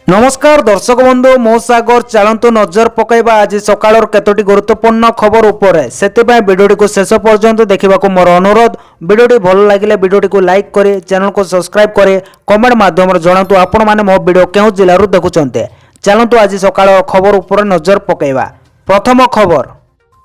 नमस्कार दर्शक बंधु मो सागर चलतु नजर पकईबा आज सकाळ केतोटी गुरुत्वपूर्ण खबर उपरे सेतिपाई वीडियोटी को शेष पर्यंत देखा मोर अनुरोध। वीडियोटी भल लगे वीडियोटी को लाइक करे, चैनल को सब्सक्राइब करे, कमेंट माध्यम जनातु आपण माने मो वीडियो केउ जिल्लारु देखुचंते। चलतु आज सकाळ खबर उपरे नजर पकईबा। प्रथम खबर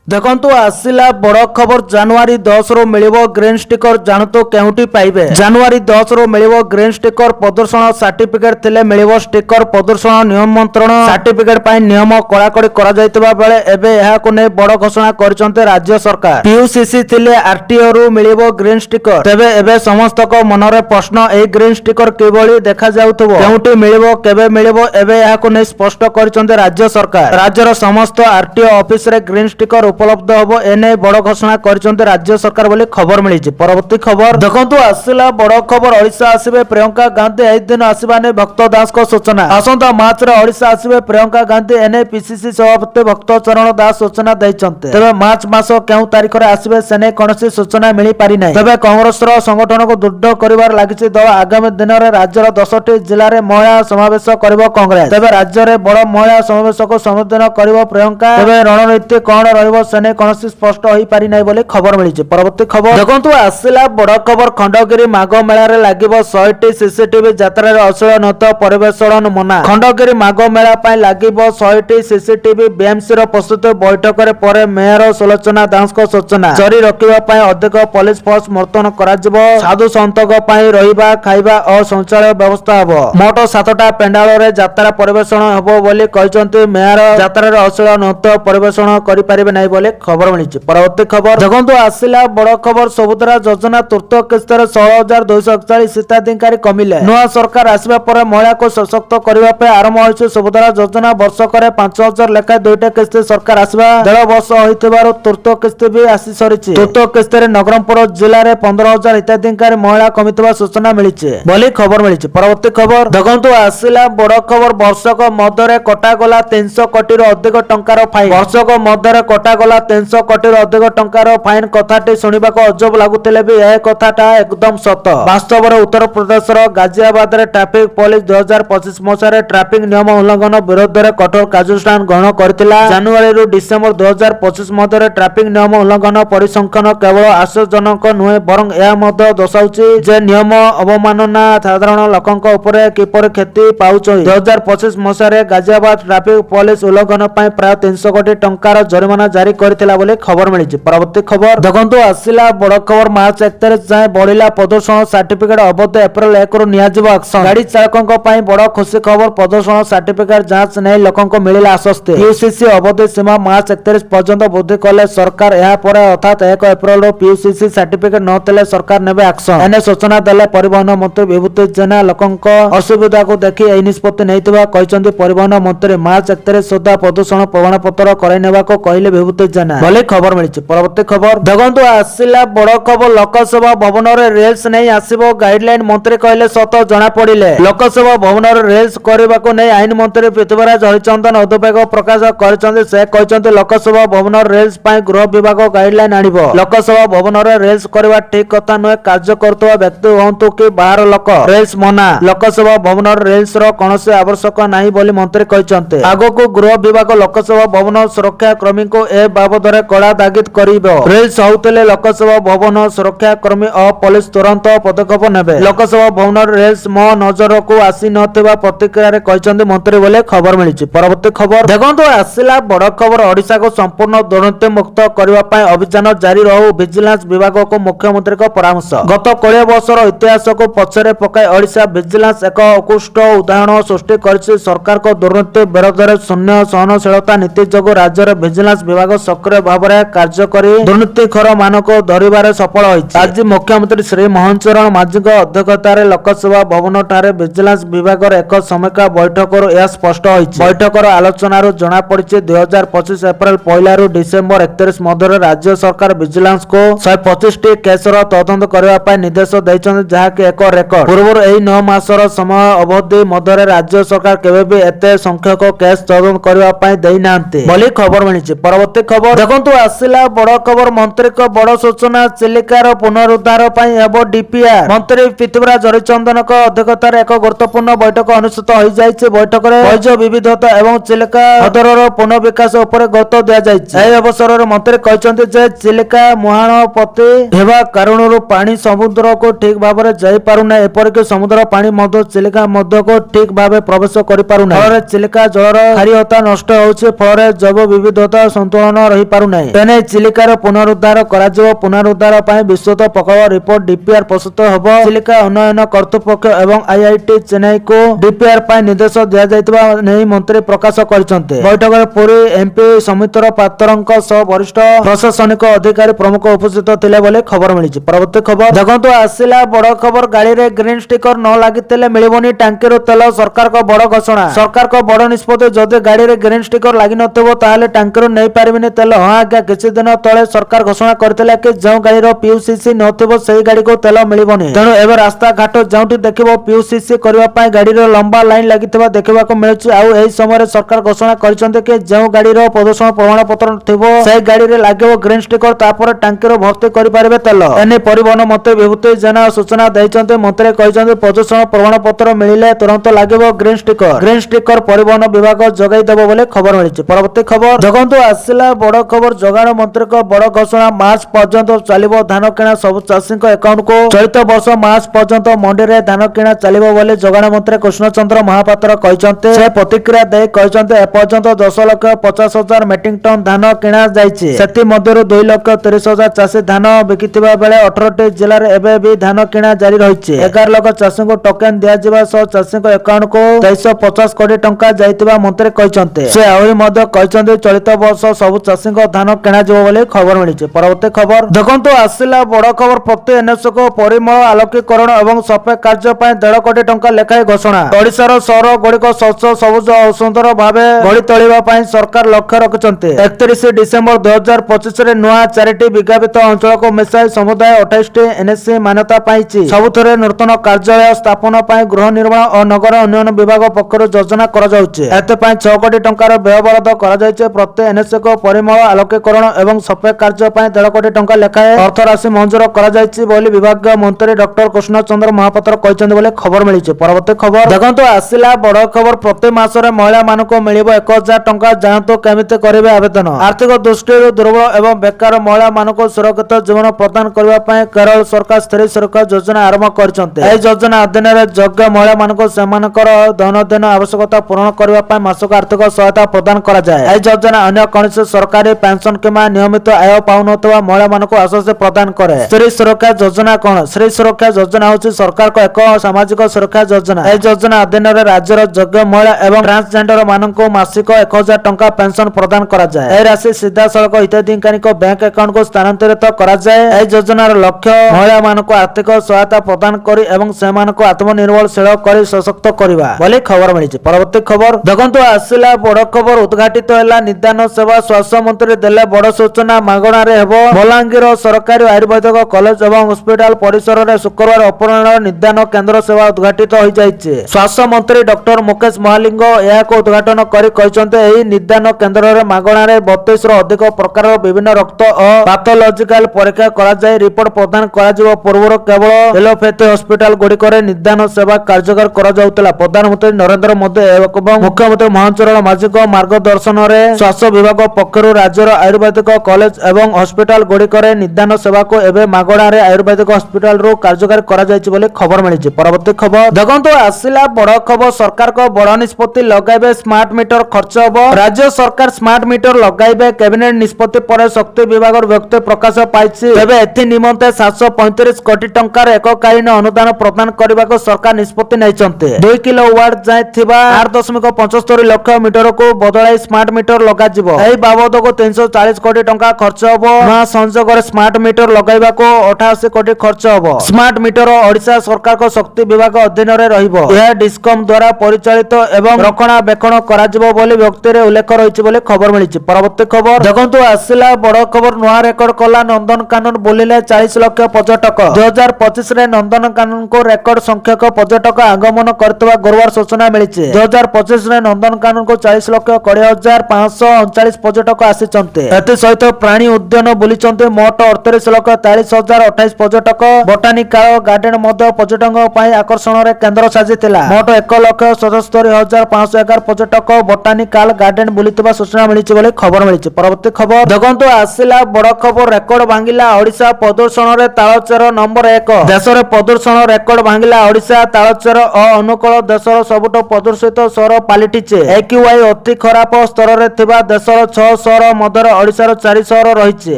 देखंतु आसिला बड़ खबर। जनवरी 10 रो मिलिबो ग्रीन स्टिकर, जानतो केउटी पाइबे। जनवरी 10 रो मिलिबो ग्रीन स्टिकर, प्रदर्शन सर्टिफिकेट थिले मिलिबो स्टिकर। प्रदर्शन नियमंत्रण सर्टिफिकेट पाई नियम कड़ाकड़ी करा जायतबा बेले एबे एहाको नै बड़ घोषणा करचंते राज्य सरकार। पीयूसीसी थिले आरटीओ रो मिलिबो ग्रीन स्टिकर। तेबे एबे समस्तक मनरे प्रश्न, ए ग्रीन स्टिकर केबोली देखा जाउतबो, केउटी मिलिबो, केबे मिलिबो, एबे एहाको नै स्पष्ट करचंते राज्य सरकार। राज्यर समस्त आरटीओ ऑफिस रे ग्रीन स्टिकर उपलब्ध होबो, एने बड़ घोषणा करचंते राज्य सरकार बोली खबर मिली। परवर्ती खबर देखंतु आसिला बड़ खबर। ओडिशा आसीबे प्रियंका गांधी, एई दिन आसीबा नै भक्त दास को सूचना। आसंता मार्च रे ओडिशा आसीबे प्रियंका गांधी, एने पीसीसी सभापति भक्त चरण दास सूचना दैचंते। तबे मार्च मास केउ तारिख रे आसीबे सेने कोनोसी सूचना मिली पारि नै। तबे कांग्रेस रो संगठन को दृढ़ करिवार लागिछि दल। आगामी दिन रे राज्यर 10टी जिल्ला रे महिला समावेश करिवो कांग्रेस। तबे राज्य रे बड़ महिला समावेश को संबोधन करिवो प्रियंका। तबे रणनीति कोन रहइबो सेने कोनोसी स्पष्ट होई पारि नै बोली खबर मिली। परवर्ती खबर देखंतु आसिला बड़ खबर। खंडगिरी माघ मेला रे लागिबो 100टी सीसीटीवी, यात्रा रे अश्लील नृत्य परिवेषण मना। खंडगिरी माघ मेला पई लागिबो 100टी सीसीटीवी। बीएमसी रो प्रस्तुत बैठक रे परे मेयर सुलोचना दास को सूचना। चोरी रोकिबा पई अधिक पुलिस फोर्स मुतयन करा जिवो। साधु संतक पई रहिबा, खाइबा और शौचालय व्यवस्था हबो। मोट 7टा पेंडाल रे यात्रा परिवेषण हबो बोली कहिसंती मेयर। यात्रा रे अश्लील नृत्य परिवेषण करि परिबे नै बोली खबर मिली। परवर्ती खबर देखंतु आसिला बड़ खबर। सबुद्रा योजना तृतीय किस्त 16,241 हिताधिकारी कमिले। नया सरकार आसिबा पर महिला को सशक्त करबा पे आरंभ होइछ सबुद्रा योजना। वर्षकरे 5,000 लेखा दुईटा किस्त सरकार आसिबा 1.5 वर्ष होइतबार तृतीय किस्त भी आसी सरिछि। तृतीय किस्त रे नगरमपुर जिल्ला रे 15,000 हिताधिकारी महिला कमितबा सूचना मिलिछि बोली खबर मिलिछि। परवर्ती खबर देखंतु आसिला बड़ खबर। वर्षक मध्यरे कटागला 300 कोटी रो अधिक टंकार फाइन। वर्षक मध्यरे कटागला 300 कोटी रो अधिक टंकार फाइन कथाटी सुनिबाको अजब लागुतिले भी यह कथाटा एकदम सत। वास्तव रे उत्तर प्रदेश रो गाजियाबाद रे ट्रैफिक पुलिस 2025 मसा रे ट्रैफिक नियम उल्लंघन विरोध रे कठोर कार्यानुष्ठान ग्रहण करथिला। जनवरी रु डिसेंबर 2025 मध्य रे ट्रैफिक नियम उल्लंघन परिसंख्यान केवल आश्चर्यजनक नुहे बरং यह मध्य दर्शाउछि जे नियम अवमानना साधारण लोकंक उपरे किपर क्षति पाउछ। 2025 मसा रे गाजियाबाद ट्रैफिक पुलिस उल्लंघन पई प्राय 300 कोटी टंकार जरिमाना जारी करथिला बोले खबर मिली। परवर्ती खबर देखंतु आसिला बड़ खबर। मार्च 31 जाए बढ़िला प्रदूषण सर्टिफिकेट अवधि एप्रिल 1 रु नियाजिबो एक्शन। गाड़ी चालकंक पई बड़ खुशी खबर। प्रदूषण सर्टिफिकेट जांच नै लोकंक मिलिला आश्वस्ति। पीयूसीसी अवधि सीमा मार्च 31 पर्यंत वृद्धि कले सरकार। यह पर अर्थात 1 एप्रिल रु पीयूसीसी सर्टिफिकेट नथिले सरकार नेबे एक्शन। एने सूचना देले परिवहन मंत्री विभूति जेना। लोकंक असुविधा को देखि एई निष्पत्ति नैतिबा कहिसंती परिवहन मंत्री। मार्च 31 सुधा प्रदूषण प्रमाण पत्र कराई नेबा को कहिले विभूति जेना बोली खबर मिली। परवर्ती खबर देखंतु आसिला बड़ खबर। लोकसभा भवन रे रेल्स नै आसीबो गाइडलाइन मंत्री कहले सत जणा पड़िले। लोकसभा भवन रे रेल्स करबाको नै आईन मंत्री पृथ्वीराज हरिचंदन उद्वेग प्रकाश करचंदे। से कहचंदे लोकसभा भवन रेल्स पई गृह विभाग गाइडलाइन आनिबो। लोकसभा भवन रे रेल्स करबा ठीक कथा नय। कार्य करतवा व्यक्ति होंतु कि बाहर लोक रेल्स मना। लोकसभा भवन रेल्स रो कोनोसी आवश्यक नाही बोली मंत्री कहचंते। आगो को गृह विभाग लोकसभा भवन सुरक्षा कर्मी को ए बाबद रे कड़ा दागित करिवो। रेल्स होउतले लोकसभा भवन सुरक्षा कर्मी और पुलिस तुरंत पदक्षेप नेबे। लोकसभा भवन रेल्स मो नजर को आसी नथिबा प्रतिक्रिया रे कहचंदे मंत्री बोले खबर मिलिछि। परवर्ती खबर देखंतु आसिला बड़ खबर। ओडिशा को संपूर्ण दुर्नीति मुक्त करबा पई अभियान जारी रहू विजिलेंस विभाग को मुख्यमंत्री को परामर्श। गत 20 वर्षर इतिहास को पछरे पकाई ओडिशा विजिलेंस एक उत्कृष्ट उदाहरण सृष्टि करछि। सरकार को दुर्नीति विरोध रे शून्य सहनशीलता नीति जगो राज्य रे विजिलेंस विभाग सक्रिय भाव रे कार्य करी दुर्नीतिखोर मानक धरिबारे सफल होइछि। आज मुख्यमंत्री श्री मोहन चरण माझी अध्यक्षतार लोकसभा भवन ठारे विजिलेंस विभाग एक समीक्षा बैठक यह स्पष्ट होइछि। बैठकर आलोचनार जना पड़िछि 2025 एप्रिल 1 रु डिसेंबर 31 मध्य राज्य सरकार विजिलेंस को 125टी केसर तदंत करबा पई निर्देश दैछन्ति, जहाकि एक रेकर्ड। पूर्व एही 9 मासर समय अवधि मध्य राज्य सरकार केबे भी एते संख्यक केस तदंत करबा पई देइ नांति बोली खबर मिलिछि। परवर्ती खबर देखंतु आसिला बड़ खबर मंत्री को बड़ सूचना चिलिकार पुनरुद्धार पई हेबो डीपीआर मंत्री पृथ्वीराज हरिचंदन को अध्यक्षतार एक गुरुत्वपूर्ण बैठक अनुष्ठित होई जायछि। बैठक रे जैव विविधता एवं चिलिका हदरर पुनर्विकास उपर गुरुत्व दिया जायछि। एही अवसर रे मंत्री कहचंती जे चिलिका मुहाण पति हेबा कारणरू पानी समुद्र को ठीक भाव में जाई पारुना एपरिक समुद्र पानी मध्य चिलिका मध्य को ठीक भाव प्रवेश करि पारुना फल चिलिका जलर खारियता नष्ट होउछि फल जैव विविधता संतुलन रही पारुना तेने चिलिकार पुनरुद्धार कराजिबो। पुनरुद्धार पई विस्तृत प्रकल्प रिपोर्ट डीपीआर प्रस्तुत हबो। चिलिका उन्नयन कर्तृपक्ष एवं आईआईटी चेन्नई को डीपीआर पई निर्देश दिया जायतिबा नै मंत्री प्रकाश करिसंते। बैठक में पुरी एमपी समितर पात्रंक सह वरिष्ठ प्रशासनिक अधिकारी प्रमुख उपस्थित थिले बोले खबर मिलिछि। परवर्ती खबर देखंतु आसिला बड़ खबर गाड़ी रे ग्रीन स्टिकर न लागितेले मिलिबोनी टांकीरो तेल सरकार को बड़ घोषणा। सरकार को बड़ निष्पत्ति जदि गाड़ी रे ग्रीन स्टिकर लागि नथिबो ताले टांकीरो नै पारिबिनी तेल। हां आज्ञा किछि दिन तळे सरकार घोषणा करथिले कि जो गाड़ी रो पीयूसीसी नथिबो सेही गाड़ी को तेल मिलिबोनी। तेनु एबे रास्ता घाट जाउटी देखिबो पीयूसीसी करबा पई गाड़ी रो लंबा लाइन लागितबा देखिबाको मिलुछि। आउ एही समय सरकार घोषणा करिसंते कि जो गाड़ी रो प्रदूषण प्रमाण पत्र थिबो सेही गाड़ी रे लागिबो ग्रीन स्टिकर तापर टांकी रो भर्ती करि पारिबे तेल। एने परिवहन मंत्री विभूति जेना सूचना दैचंते। मंत्री कहिसंते प्रदूषण प्रमाण पत्र मिलिले तुरंत लागिबो ग्रीन स्टिकर। ग्रीन स्टिकर परिवहन विभाग जगाई देबो बोले खबर मिलिछि। परवर्ती खबर देखंतु आसिला बड़ खबर जोगाण मंत्री को बड़ घोषणा। मार्च पर्यंत चलिबो धान किणा सब चाषी अकाउंट को चलित वर्ष मार्च पर्यंत मंडी रे धान किणा चलिबो बोले जोगाण मंत्री कृष्णचंद्र महापात्र कहिसंते। से प्रतिक्रिया दे कहिसंते ए पर्यंत 10,50,000 मेट्रिक टन धान किणा जायछि। सेति मध्यरु 2,30,000 चाषी धान बिकिथिबा बेले 18टी जिल्ला रे एबे भी धान किणा जारी रहिछि। 11 लाख चाषी को टोकन दिया जिबा सह चाषी अकाउंट को 250 कोटी टंका जाइतिबा मंत्री कहिसंते। से आहुरी मध्य कहिसंते चलित वर्ष सब चाषी धान किणा जिवो बोले खबर मिलिछि। परवर्ती खबर देखंतु आसिला बड़ खबर प्रति एनएसए को परिमल आलोकीकरण एवं सफाई कार्य पई 1.5 कोटी टंका लेखाए घोषणा। ओडिशार सहर गुड़िक स्वच्छ सबुज और सुंदर भावे गढ़ी तोलिबा पई सरकार लक्ष्य रखिसंते। 31 डिसेंबर 2025 रे नुआ 4टी विज्ञापित अंचल को मिसाई समुदाय 28टी एनएसए मान्यता पाइछि। सबुथरे नूतन कार्यालय स्थापना पई गृह निर्माण और नगर उन्नयन विभाग पक्षरु योजना करा जाउछि। एते पई 6 कोटी टंकार व्ययबराद करा जायछि। प्रति एनएसए को परिमल आलोकीकरण एवं सफाई कार्य पई 1.5 कोटी टंका लेखाए अर्थ राशि मंजूर करा जायछि बोली विभाग मंत्री डॉक्टर कृष्णचंद्र महापात्र कहिसंते बोले खबर मिलिछि। परवर्ती खबर देखंतु आसिला बड़ खबर प्रति मासरे महिला मानको मिलिबो 1000 टंका। जानतो केमिते करिवे आवेदन। आर्थिक दृष्टि दुर्बल एवं बेकार महिला मानको सुरक्षित जीवन प्रदान करबा पई केरल सरकार स्त्री सुरक्षा योजना आरंभ करछन्ते। एही योजना अधीन रे योग्य महिला मानको सेमानकर दैनन्दिन आवश्यकता पूर्ण करबा पई मासक आर्थिक सहायता प्रदान करा जाय। एही योजना अन्य कौनसी सरकारी पेंशन किमा नियमित आय पाउनथवा महिला मानको आश्वास प्रदान करे। स्त्री सुरक्षा योजना कोन? स्त्री सुरक्षा योजना होछि सरकार को एक सामाजिक सुरक्षा योजना। एही योजना अधीन रे राज्यर योग्य महिला एवं ट्रांसजेंडर मानको मासिक 1000 टंका पेंशन प्रदान करा जाय। एही राशि सीधा सड़क हिताधिकारी को बैंक अकाउंट को स्थानांतरित करा जाय। एही योजनार लक्ष्य महिला मानको आर्थिक सहायता प्रदान करी एवं सेमानको आत्मनिर्भरशील करी सशक्त करिबा बोली खबर मिलिछि। परवर्ती खबर देखंतु आसिला बड़ खबर उद्घाटित होला निदान सेवा। स्वास्थ्य मंत्री देले बड़ सूचना। मागणा रे हेबो बलांगीर सरकारी आयुर्वेदिक कॉलेज एवं हॉस्पिटल परिसर रे शुक्रवार अपराह्न निदान केंद्र सेवा उद्घाटित होई जायछि। स्वास्थ्य मंत्री डॉक्टर मुकेश महालिंग एहाको उद्घाटन करी कहिसंते एही निदान केंद्र रे मागणा रे 32 रो अधिक प्रकार विभिन्न रक्त और पैथोलॉजिकल परीक्षा करा जाय। रिपोर्ट प्रदान करा जिवो। पूर्व केवल एलोपैथी हॉस्पिटल गुडी करे निदान सेवा कार्यकर करा जाउतला। प्रधानमंत्री नरेंद्र मोदी एवं मुख्यमंत्री मोहन चरण माझी को मार्गदर्शन रे स्वास्थ्य विभाग पक्षरु राज्यर आयुर्वेदिक कॉलेज एवं हॉस्पिटल गुडी करे निदान सेवा को एबे मागणा रे आयुर्वेदिक हॉस्पिटल रो कार्यकारी करा जायछि बोले खबर मिलिछि। परवर्ती खबर देखंतु आसिला बड़ खबर सरकार को बड़ निष्पत्ति लगाइबे स्मार्ट मीटर खर्च हबो। राज्य सरकार स्मार्ट मीटर लगाइबे। कैबिनेट निष्पत्ति पर शक्ति विभाग व्यक्ति प्रकाश पाइछि। तेबे एथि निमंते 735 कोटी टंकार एककालीन अनुदान प्रदान करबा को सरकार निष्पत्ति नैचंते। 2 किलोवाट जाय थिबा 8.75 लाख मीटर को बदलाई स्मार्ट मीटर लगा जिवो। एही बाबद को 340 कोटी टंका खर्च हबो। नवा संजोग रे स्मार्ट मीटर लगाइबा को 88 कोटी खर्च हबो। स्मार्ट मीटर ओडिशा सरकार को शक्ति विभाग अधीन रे रहिबो। यह डिस्कम द्वारा परिचालित एवं रक्षणाबेक्षण करा जिवो बोली व्यक्ति रे उल्लेख रहिछि बोले खबर मिलिछि। परवर्ती खबर देखंतु आसिला बड़ खबर नुआ रेकर्ड कला नंदनकानन बोलिले 40 लाख पर्यटक। 2025 रे नंदनकानन को रेकर्ड संख्यक पर्यटक आगमन करतबा गुरुवार सूचना मिलिछि। 2025 रे नंदनकानन को 40,20,539 पर्यटक ଲୋକ ଆସିଛନ୍ତି। ଏଥିସହିତ ପ୍ରାଣୀ ଉଦ୍ୟାନ ବୁଲିଛନ୍ତି ମୋଟ 38,43,028 ପର୍ଯ୍ୟଟକ। ବୋଟାନିକାଲ ଗାର୍ଡେନ ମଧ୍ୟ ପର୍ଯ୍ୟଟକଙ୍କ ପାଇଁ ଆକର୍ଷଣର କେନ୍ଦ୍ର ସାଜିଥିଲା। ମୋଟ 1,77,511 ପର୍ଯ୍ୟଟକ ବୋଟାନିକାଲ ଗାର୍ଡେନ ବୁଲିଥିବା ସୂଚନା ମିଳିଛି ବୋଲି ଖବର ମିଳିଛି। ପରବର୍ତ୍ତୀ ଖବର ଦେଖନ୍ତୁ ଆସିଲା ବଡ ଖବର। ରେକର୍ଡ ଭାଙ୍ଗିଲା ଓଡିଶା ପ୍ରଦୂଷଣରେ ତାଳଚେର ନମ୍ବର 1। ଦେଶରେ ପ୍ରଦୂଷଣ ରେକର୍ଡ ଭାଙ୍ଗିଲା ଓଡିଶା। ତାଳଚେର ଅନୁକୂଳ ଦେଶର ସବୁଠୁ ପ୍ରଦୂଷିତ ସହର ପାଲଟିଛି। AQI ଅତି ଖରାପ ସ୍ତରରେ ଥିବା ଦେଶର 6 ସହର ମଧ୍ୟରେ ଓଡିଶାର 4 ସହର ରହିଛି।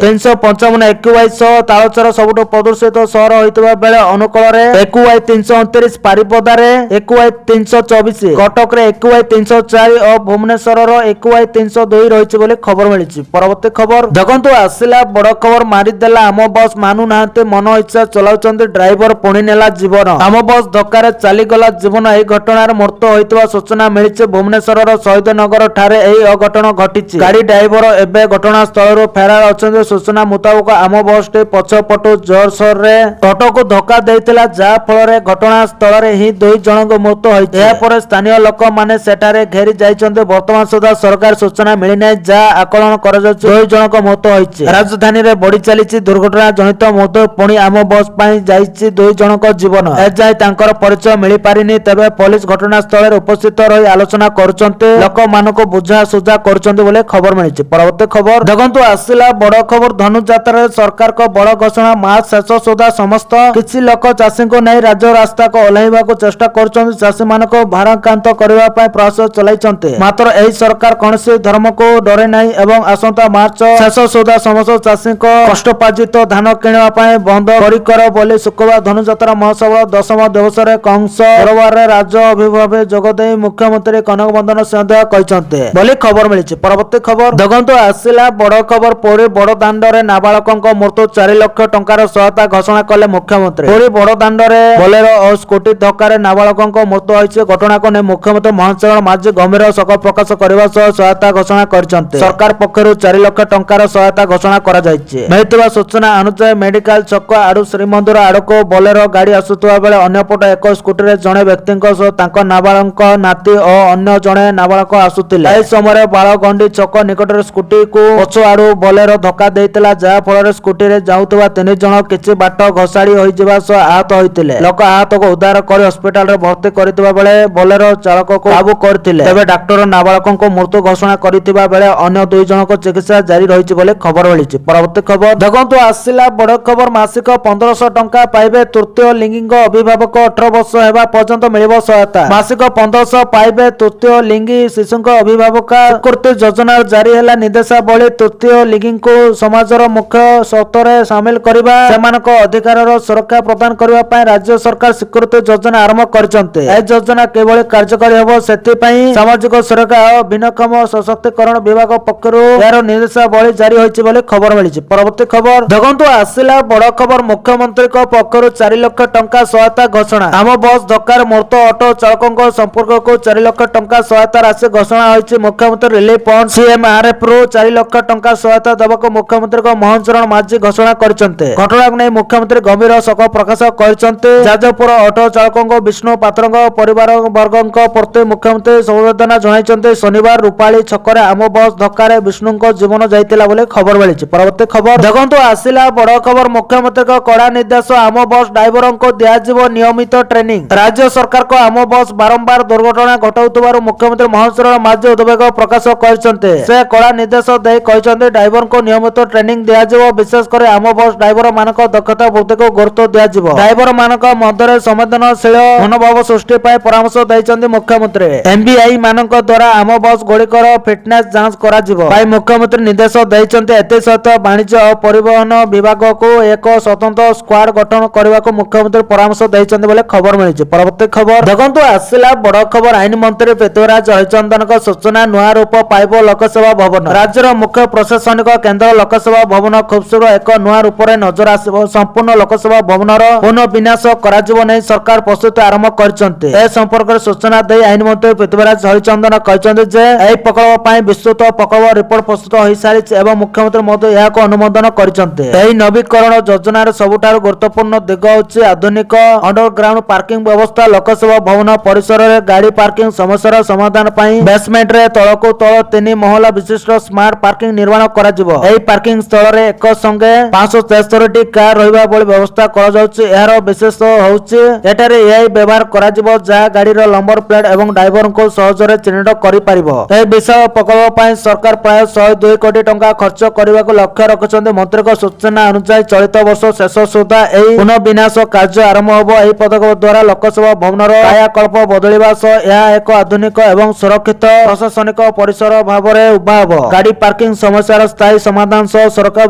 355 AQI ସହ ତାଳଚେର ସବୁଠୁ ପ୍ରଦୂଷିତ ସହର ହୋଇଥିବା ବେଳେ ଅନୁକୂଳରେ AQI 329, ବାରିପଦାରେ AQI 324, କଟକରେ AQI 304 ଓ ଭୁବନେଶ୍ୱରର AQI 302 ରହିଛି ବୋଲି ଖବର ମିଳିଛି। ପରବର୍ତ୍ତୀ ଖବର ଦେଖନ୍ତୁ ଆସିଲା ବଡ ଖବର। ମାରିଦେଲା ଆମ ବସ୍, ମାନୁନାହାନ୍ତି, ମନ ଇଚ୍ଛା ଚଲାଉଛନ୍ତି ଡ୍ରାଇଭର, ପୁଣି ନେଲା ଜୀବନ। ଆମ ବସ୍ ଧକ୍କାରେ ଚାଲିଗଲା ଜୀବନ। ଏହି ଘଟଣାରେ ମୃତ୍ୟୁ ହୋଇଥିବା ସୂଚନା ମିଳିଛି। ଭୁବନେଶ୍ୱରର ଶହୀଦନଗର ଠାରେ ଏହି ଅଘଟଣ ଘଟିଛି। ଗାଡି ଡ୍ରାଇଭର ଏବେ ଘଟଣାସ୍ଥଳରୁ ଫେରାର ଅଛନ୍ତି। ସୂଚନା ମୁତାବକ ଆମ ବସଟି ପଛପଟୁ ଜୋରସୋରରେ ଅଟୋକୁ ଧକ୍କା ଦେଇଥିଲା, ଯାହା ଫଳରେ ଘଟଣାସ୍ଥଳରେ ହିଁ 2 ଜଣଙ୍କ ମୃତ୍ୟୁ ହୋଇଛି। ଏହାପରେ ସ୍ଥାନୀୟ ଲୋକମାନେ ସେଠାରେ ଘେରି ଯାଇଛନ୍ତି। ବର୍ତ୍ତମାନ ସୁଦ୍ଧା ସରକାରୀ ସୂଚନା ମିଳିନାହିଁ, ଯାହା ଆକଳନ କରାଯାଉଛି 2 ଜଣଙ୍କ ମୃତ୍ୟୁ ହୋଇଛି। ରାଜଧାନୀରେ ବଢି ଚାଲିଛି ଦୁର୍ଘଟଣା ଜନିତ ମୃତ୍ୟୁ। ପୁଣି ଆମ ବସ୍ ପାଇଁ ଯାଇଛି 2 ଜଣଙ୍କ ଜୀବନ। ଏଯାଏ ତାଙ୍କର ପରିଚୟ ମିଳିପାରିନି। ତେବେ ପୋଲିସ ଘଟଣାସ୍ଥଳରେ ଉପସ୍ଥିତ ରହି ଆଲୋଚନା କରୁଛନ୍ତି, ଲୋକମାନଙ୍କୁ ବୁଝାସୁଝା କରୁଛନ୍ତି ବୋଲି ଖବର ମିଳିଛି। ପରବର୍ତ୍ତୀ ଖବର ଦେଖନ୍ତୁ ଆସିଲା ବଡ ଖବର। ଧନୁଯାତ୍ରାରେ ସରକାରଙ୍କ ବଡ ଘୋଷଣା। ମାର୍ଚ୍ଚ ଶେଷ ସୁଦ୍ଧା ସମସ୍ତ କିଛି ଲୋକ ଚାଷୀଙ୍କୁ ନେଇ ରାଜ୍ୟ ରାସ୍ତାକୁ ଓହ୍ଲାଇବାକୁ ଚେଷ୍ଟା କରୁଛନ୍ତି। ଚାଷୀମାନଙ୍କୁ ଭାରାକ୍ରାନ୍ତ କରିବା ପାଇଁ ପ୍ରୟାସ ଚଳାଇଛନ୍ତି। ମାତ୍ର ଏହି ସରକାର କୌଣସି ଧର୍ମକୁ ଡରେ ନାହିଁ ଏବଂ ଆସନ୍ତା ମାର୍ଚ୍ଚ ଶେଷ ସୁଦ୍ଧା ସମସ୍ତ ଚାଷୀଙ୍କ କଷ୍ଟୋପାର୍ଜିତ ଧାନ କିଣିବା ପାଇଁ ବନ୍ଦ କରିକର ବୋଲି ଶୁକ୍ରବାର ଧନୁଯାତ୍ରା ମହୋତ୍ସବର 10ମ ଦିବସରେ କଂସ ଦରବାରରେ ରାଜ ଅଭିଭାବେ ଯୋଗଦେଇ ମୁଖ୍ୟମନ୍ତ୍ରୀ କନକ ବନ୍ଦନ ସିଂହଦେଓ କହିଛନ୍ତି ବୋଲି ଖବର ମିଳିଛି। ପରବର୍ତ୍ତୀ ଖବର ଦେଖନ୍ତୁ ଆସିଲା ବଡ ଖବର। ପୁରୀ ବଡଦାଣ୍ଡରେ ନାବାଳକଙ୍କ ମୃତ୍ୟୁ, 4 ଲକ୍ଷ ଟଙ୍କାର ସହାୟତା ଘୋଷଣା କଲେ ମୁଖ୍ୟମନ୍ତ୍ରୀ। ପୁରୀ ବଡଦାଣ୍ଡରେ ବୋଲେରୋ ଓ ସ୍କୁଟି ଧକ୍କାରେ ନାବାଳକଙ୍କ ମୃତ୍ୟୁ ହୋଇଛି। ଘଟଣାକୁ ନେଇ ମୁଖ୍ୟମନ୍ତ୍ରୀ ମହେନ୍ଦ୍ର ଚରଣ ମାଝୀ ଗମ୍ଭୀର ଶୋକ ପ୍ରକାଶ କରିବା ସହ ସହାୟତା ଘୋଷଣା କରିଛନ୍ତି। ସରକାର ପକ୍ଷରୁ 4 ଲକ୍ଷ ଟଙ୍କାର ସହାୟତା ଘୋଷଣା କରାଯାଇଛି। ମିଳିଥିବା ସୂଚନା ଅନୁଯାୟୀ ମେଡିକାଲ ଛକ ଆଡୁ ଶ୍ରୀମନ୍ଦିର ଆଡକୁ ବୋଲେରୋ ଗାଡି ଆସୁଥିବା ବେଳେ ଅନ୍ୟପଟେ ଏକ ସ୍କୁଟିରେ ଜଣେ ବ୍ୟକ୍ତିଙ୍କ ସହ ତାଙ୍କ ନାବାଳକ ନାତି ଓ ଅନ୍ୟ ଜଣେ ନାବାଳକ ଆସୁଥିଲେ। ଏହି ସମୟରେ ବାଳଗଣ୍ଡି ଛକ ନିକଟରେ ସ୍କୁଟିକୁ ପଛ ଆଡୁ ବୋଲେରୋ ଧକ୍କା ଦେଇଥିଲା, ଯାହା ଫଳରେ ସ୍କୁଟିରେ ଯାଉଥିବା 3 ଜଣ କିଛି ବାଟ ଘୋଷାଡ଼ି ହୋଇଯିବା ସହ ଆହତ ହୋଇଥିଲେ। ଲୋକ ଆହତକୁ ଉଦ୍ଧାର କରି ହସ୍ପିଟାଲରେ ଭର୍ତ୍ତି କରିଥିବା ବେଳେ ବୋଲେରୋ ଚାଳକକୁ କାବୁ କରିଥିଲେ। ତେବେ ଡାକ୍ତର ନାବାଳକଙ୍କୁ ମୃତ୍ୟୁ ଘୋଷଣା କରିଥିବା ବେଳେ ଅନ୍ୟ 2 ଜଣଙ୍କ ଚିକିତ୍ସା ଜାରି ରହିଛି ବୋଲି ଖବର ମିଳିଛି। ପରବର୍ତ୍ତୀ ଖବର ଦେଖନ୍ତୁ ଆସିଲା ବଡ ଖବର। ମାସିକ 1500 ଟଙ୍କା ପାଇବେ ତୃତୀୟ ଲିଙ୍ଗୀଙ୍କ ଅଭିଭାବକ। 18 ବର୍ଷ ହେବା ପର୍ଯ୍ୟନ୍ତ ମିଳିବ ସହାୟତା। ମାସିକ 1500 ପାଇବେ ତୃତୀୟ ଲିଙ୍ଗୀ ଶିଶୁଙ୍କ ଅଭିଭାବକ। ସ୍ୱୀକୃତି ଯୋଜନା ଜାରି ହେଲା ନିର୍ଦ୍ଦେଶାବଳୀ। ତୃତୀୟ ଲିଙ୍ଗୀଙ୍କୁ ସମାଜର ମୁଖ୍ୟ ସ୍ରୋତରେ ସାମିଲ କରିବା, ସେମାନଙ୍କ ଅଧିକାରର ସୁରକ୍ଷା ପ୍ରଦାନ କରିବା ପାଇଁ ରାଜ୍ୟ ସରକାର ସ୍ୱୀକୃତି ଯୋଜନା ଆରମ୍ଭ କରିଛନ୍ତି। ଏହି ଯୋଜନା କିଭଳି କାର୍ଯ୍ୟକାରୀ ହେବ ସେଥିପାଇଁ ସାମାଜିକ ସୁରକ୍ଷା ଓ ଭିନ୍ନକ୍ଷମ ସଶକ୍ତିକରଣ ବିଭାଗ ପକ୍ଷରୁ ଏହାର ନିର୍ଦ୍ଦେଶାବଳୀ ଜାରି ହୋଇଛି ବୋଲି ଖବର ମିଳିଛି। ପରବର୍ତ୍ତୀ ଖବର ଦେଖନ୍ତୁ ଆସିଲା ବଡ ଖବର। ମୁଖ୍ୟମନ୍ତ୍ରୀଙ୍କ ପକ୍ଷରୁ 4 ଲକ୍ଷ ଟଙ୍କା ସହାୟତା ଘୋଷଣା। ଆମ ବସ୍ ଧକ୍କାରେ ମୃତ ଅଟୋ ଚାଳକଙ୍କ ସମ୍ପର୍କକୁ 4 ଲକ୍ଷ ଟଙ୍କା ସହାୟତା ରାଶି ଘୋଷଣା ହୋଇଛି। ମୁଖ୍ୟମନ୍ତ୍ରୀ ରିଲିଫ ଫଣ୍ଡ CMRF ରୁ 4 ଲକ୍ଷ ଟଙ୍କା ସହାୟତା ଦେବାକୁ ମୁଖ୍ୟମନ୍ତ୍ରୀଙ୍କ ମହେନ୍ଦ୍ର ଚରଣ ମାଝୀ ଘୋଷଣା କରିଛନ୍ତି। ଘଟଣାକୁ ନେଇ ମୁଖ୍ୟମନ୍ତ୍ରୀ ଗମ୍ଭୀର ଶୋକ ପ୍ରକାଶ କରିଛନ୍ତି। ଯାଜପୁର ଅଟୋ ଚାଳକଙ୍କ ବିଷ୍ଣୁ ପାତ୍ରଙ୍କ ପରିବାର ବର୍ଗଙ୍କ ପ୍ରତି ମୁଖ୍ୟମନ୍ତ୍ରୀ ସମବେଦନା ଜଣାଇଛନ୍ତି। ଶନିବାର ରୂପାଳି ଛକରେ ଆମ ବସ୍ ଧକ୍କାରେ ବିଷ୍ଣୁଙ୍କ ଜୀବନ ଯାଇଥିଲା ବୋଲି ଖବର ମିଳିଛି। ପରବର୍ତ୍ତୀ ଖବର ଦେଖନ୍ତୁ ଆସିଲା ବଡ ଖବର। ମୁଖ୍ୟମନ୍ତ୍ରୀଙ୍କ କଡା ନିର୍ଦ୍ଦେଶ, ଆମ ବସ୍ ଡ୍ରାଇଭରଙ୍କୁ ଦିଆଯିବ ନିୟମିତ ଟ୍ରେନିଂ। ରାଜ୍ୟ ସରକାରଙ୍କ ଆମ ବସ୍ ବାରମ୍ବାର ଦୁର୍ଘଟଣା ଘଟାଉଥିବାରୁ ମୁଖ୍ୟମନ୍ତ୍ରୀ ମହେନ୍ଦ୍ର ଚରଣ ମାଝୀ ଉଦ୍ବେଗ ପ୍ରକାଶ କରିଛନ୍ତି। ସେ କଡା ନିର୍ଦ୍ଦେଶ ଦେଇ କହିଛନ୍ତି ଡ୍ରାଇଭରଙ୍କୁ ନିୟମିତ ଟ୍ରେନିଂ ଦିଆଯିବ। ବିଶେଷ କରି ଆମ ବସ୍ ଡ୍ରାଇଭର ମାନଙ୍କ ଦକ୍ଷତା ବୃଦ୍ଧିକୁ ଗୁରୁତ୍ୱ ଦିଆଯିବ। ଡ୍ରାଇଭର ମାନଙ୍କ ମଧ୍ୟରେ ସମ୍ବେଦନଶୀଳ ମନୋଭାବ ସୃଷ୍ଟି ପାଇଁ ପରାମର୍ଶ ଦେଇଛନ୍ତି ମୁଖ୍ୟମନ୍ତ୍ରୀ। MBI ମାନଙ୍କ ଦ୍ୱାରା ଆମ ବସ୍ ଗୁଡିକର ଫିଟନେସ ଯାଞ୍ଚ କରାଯିବ ପାଇଁ ମୁଖ୍ୟମନ୍ତ୍ରୀ ନିର୍ଦ୍ଦେଶ ଦେଇଛନ୍ତି। ଏଥିସହିତ ବାଣିଜ୍ୟ ଓ ପରିବହନ ବିଭାଗକୁ ଏକ ସ୍ୱତନ୍ତ୍ର ସ୍କ୍ୱାଡ ଗଠନ କରିବାକୁ ମୁଖ୍ୟମନ୍ତ୍ରୀ ପରାମର୍ଶ ଦେଇଛନ୍ତି ବୋଲି ଖବର ମିଳିଛି। ପରବର୍ତ୍ତୀ ଖବର ଦେଖନ୍ତୁ ଆସିଲା ବଡ ଖବର। ଆଇନ ମନ୍ତ୍ରୀ ପୃଥ୍ୱୀରାଜ ହରିଚନ୍ଦନଙ୍କ ସୂଚନା, ନୂଆ ରୂପ ପାଇବ ଲୋକସେବା ଭବନ। ରାଜ୍ୟର ମୁଖ୍ୟ ପ୍ରଶାସନିକ କେନ୍ଦ୍ର ଲୋକସେବା ଭବନ ଖୁବ୍ ଶୀଘ୍ର ଏକ ନୂଆ ରୂପରେ ନଜର ଆସିବ। ସମ୍ପୂର୍ଣ୍ଣ ଲୋକସେବା ଭବନର ପୁନଃବିନ୍ୟାସ କରାଯିବ ନେଇ ସରକାର ପ୍ରସ୍ତୁତି ଆରମ୍ଭ କରିଛନ୍ତି। ଏ ସମ୍ପର୍କରେ ସୂଚନା ଦେଇ ଆଇନ ମନ୍ତ୍ରୀ ପୃଥ୍ୱୀରାଜ ହରିଚନ୍ଦନ କହିଛନ୍ତି ଯେ ଏହି ପ୍ରକଳ୍ପ ପାଇଁ ବିସ୍ତୃତ ପ୍ରକଳ୍ପ ରିପୋର୍ଟ ପ୍ରସ୍ତୁତ ହୋଇସାରିଛି ଏବଂ ମୁଖ୍ୟମନ୍ତ୍ରୀ ମଧ୍ୟ ଏହାକୁ ଅନୁମୋଦନ କରିଛନ୍ତି। ଏହି ନବୀକରଣ ଯୋଜନାର ସବୁଠାରୁ ଗୁରୁତ୍ୱପୂର୍ଣ୍ଣ ଦିଗ ହେଉଛି ଆଧୁନିକ ଅଣ୍ଡରଗ୍ରାଉଣ୍ଡ ପାର୍କିଂ ବ୍ୟବସ୍ଥା। ଲୋକସେବା ଭବନ ପରିସରରେ ଗାଡି ପାର୍କିଂ ସମସ୍ୟାର ସମାଧାନ ପାଇଁ ବେସମେଣ୍ଟରେ ତଳକୁ ତଳ 3 ମହଲା ବିଶିଷ୍ଟ ବିଶିଷ୍ଟ ସ୍ମାର୍ଟ ପାର୍କିଂ ନିର୍ମାଣ କରାଯିବ। ଏହି ପାର୍କିଂ ସ୍ଥଳରେ ଏକ ସଙ୍ଗେ 573ଟି କାର ରହିବା ଭଳି ବ୍ୟବସ୍ଥା କରାଯାଉଛି। ଏହାର ବିଶେଷ ହେଉଛି ଏଠାରେ ଏଆଇ ବ୍ୟବହାର କରାଯିବ ଯାହା ଗାଡିର ନମ୍ବର ପ୍ଲେଟ ଏବଂ ଡ୍ରାଇଭରଙ୍କୁ ସହଜରେ ଚିହ୍ନଟ କରିପାରିବ। ଏହି ବିଶାଳ ପ୍ରକଳ୍ପ ପାଇଁ ସରକାର ପ୍ରାୟ 102 କୋଟି ଟଙ୍କା ଖର୍ଚ୍ଚ କରିବାକୁ ଲକ୍ଷ୍ୟ ରଖିଛନ୍ତି। ମନ୍ତ୍ରୀଙ୍କ ସୂଚନା ଅନୁଯାୟୀ ଚଳିତ ବର୍ଷ ଶେଷ ସୁଦ୍ଧା ଏହି ପୁନଃବିନ୍ୟାସ କାର୍ଯ୍ୟ ଆରମ୍ଭ ହେବ। ଏହି ପଦକ୍ଷେପ ଦ୍ୱାରା ଲୋକସଭା ଭବନର କାୟାକଳ୍ପ ବଦଳିବା ସହ ଏହା ଏକ ଆଧୁନିକ ଏବଂ ସୁରକ୍ଷିତ ପ୍ରଶାସନିକ ପରିସର ଭାବରେ ଉଭା ହେବ। ଗାଡି ପାର୍କିଂ ସମସ୍ୟାର ସ୍ଥାୟୀ ସମାଧାନ ସହ ସରକାର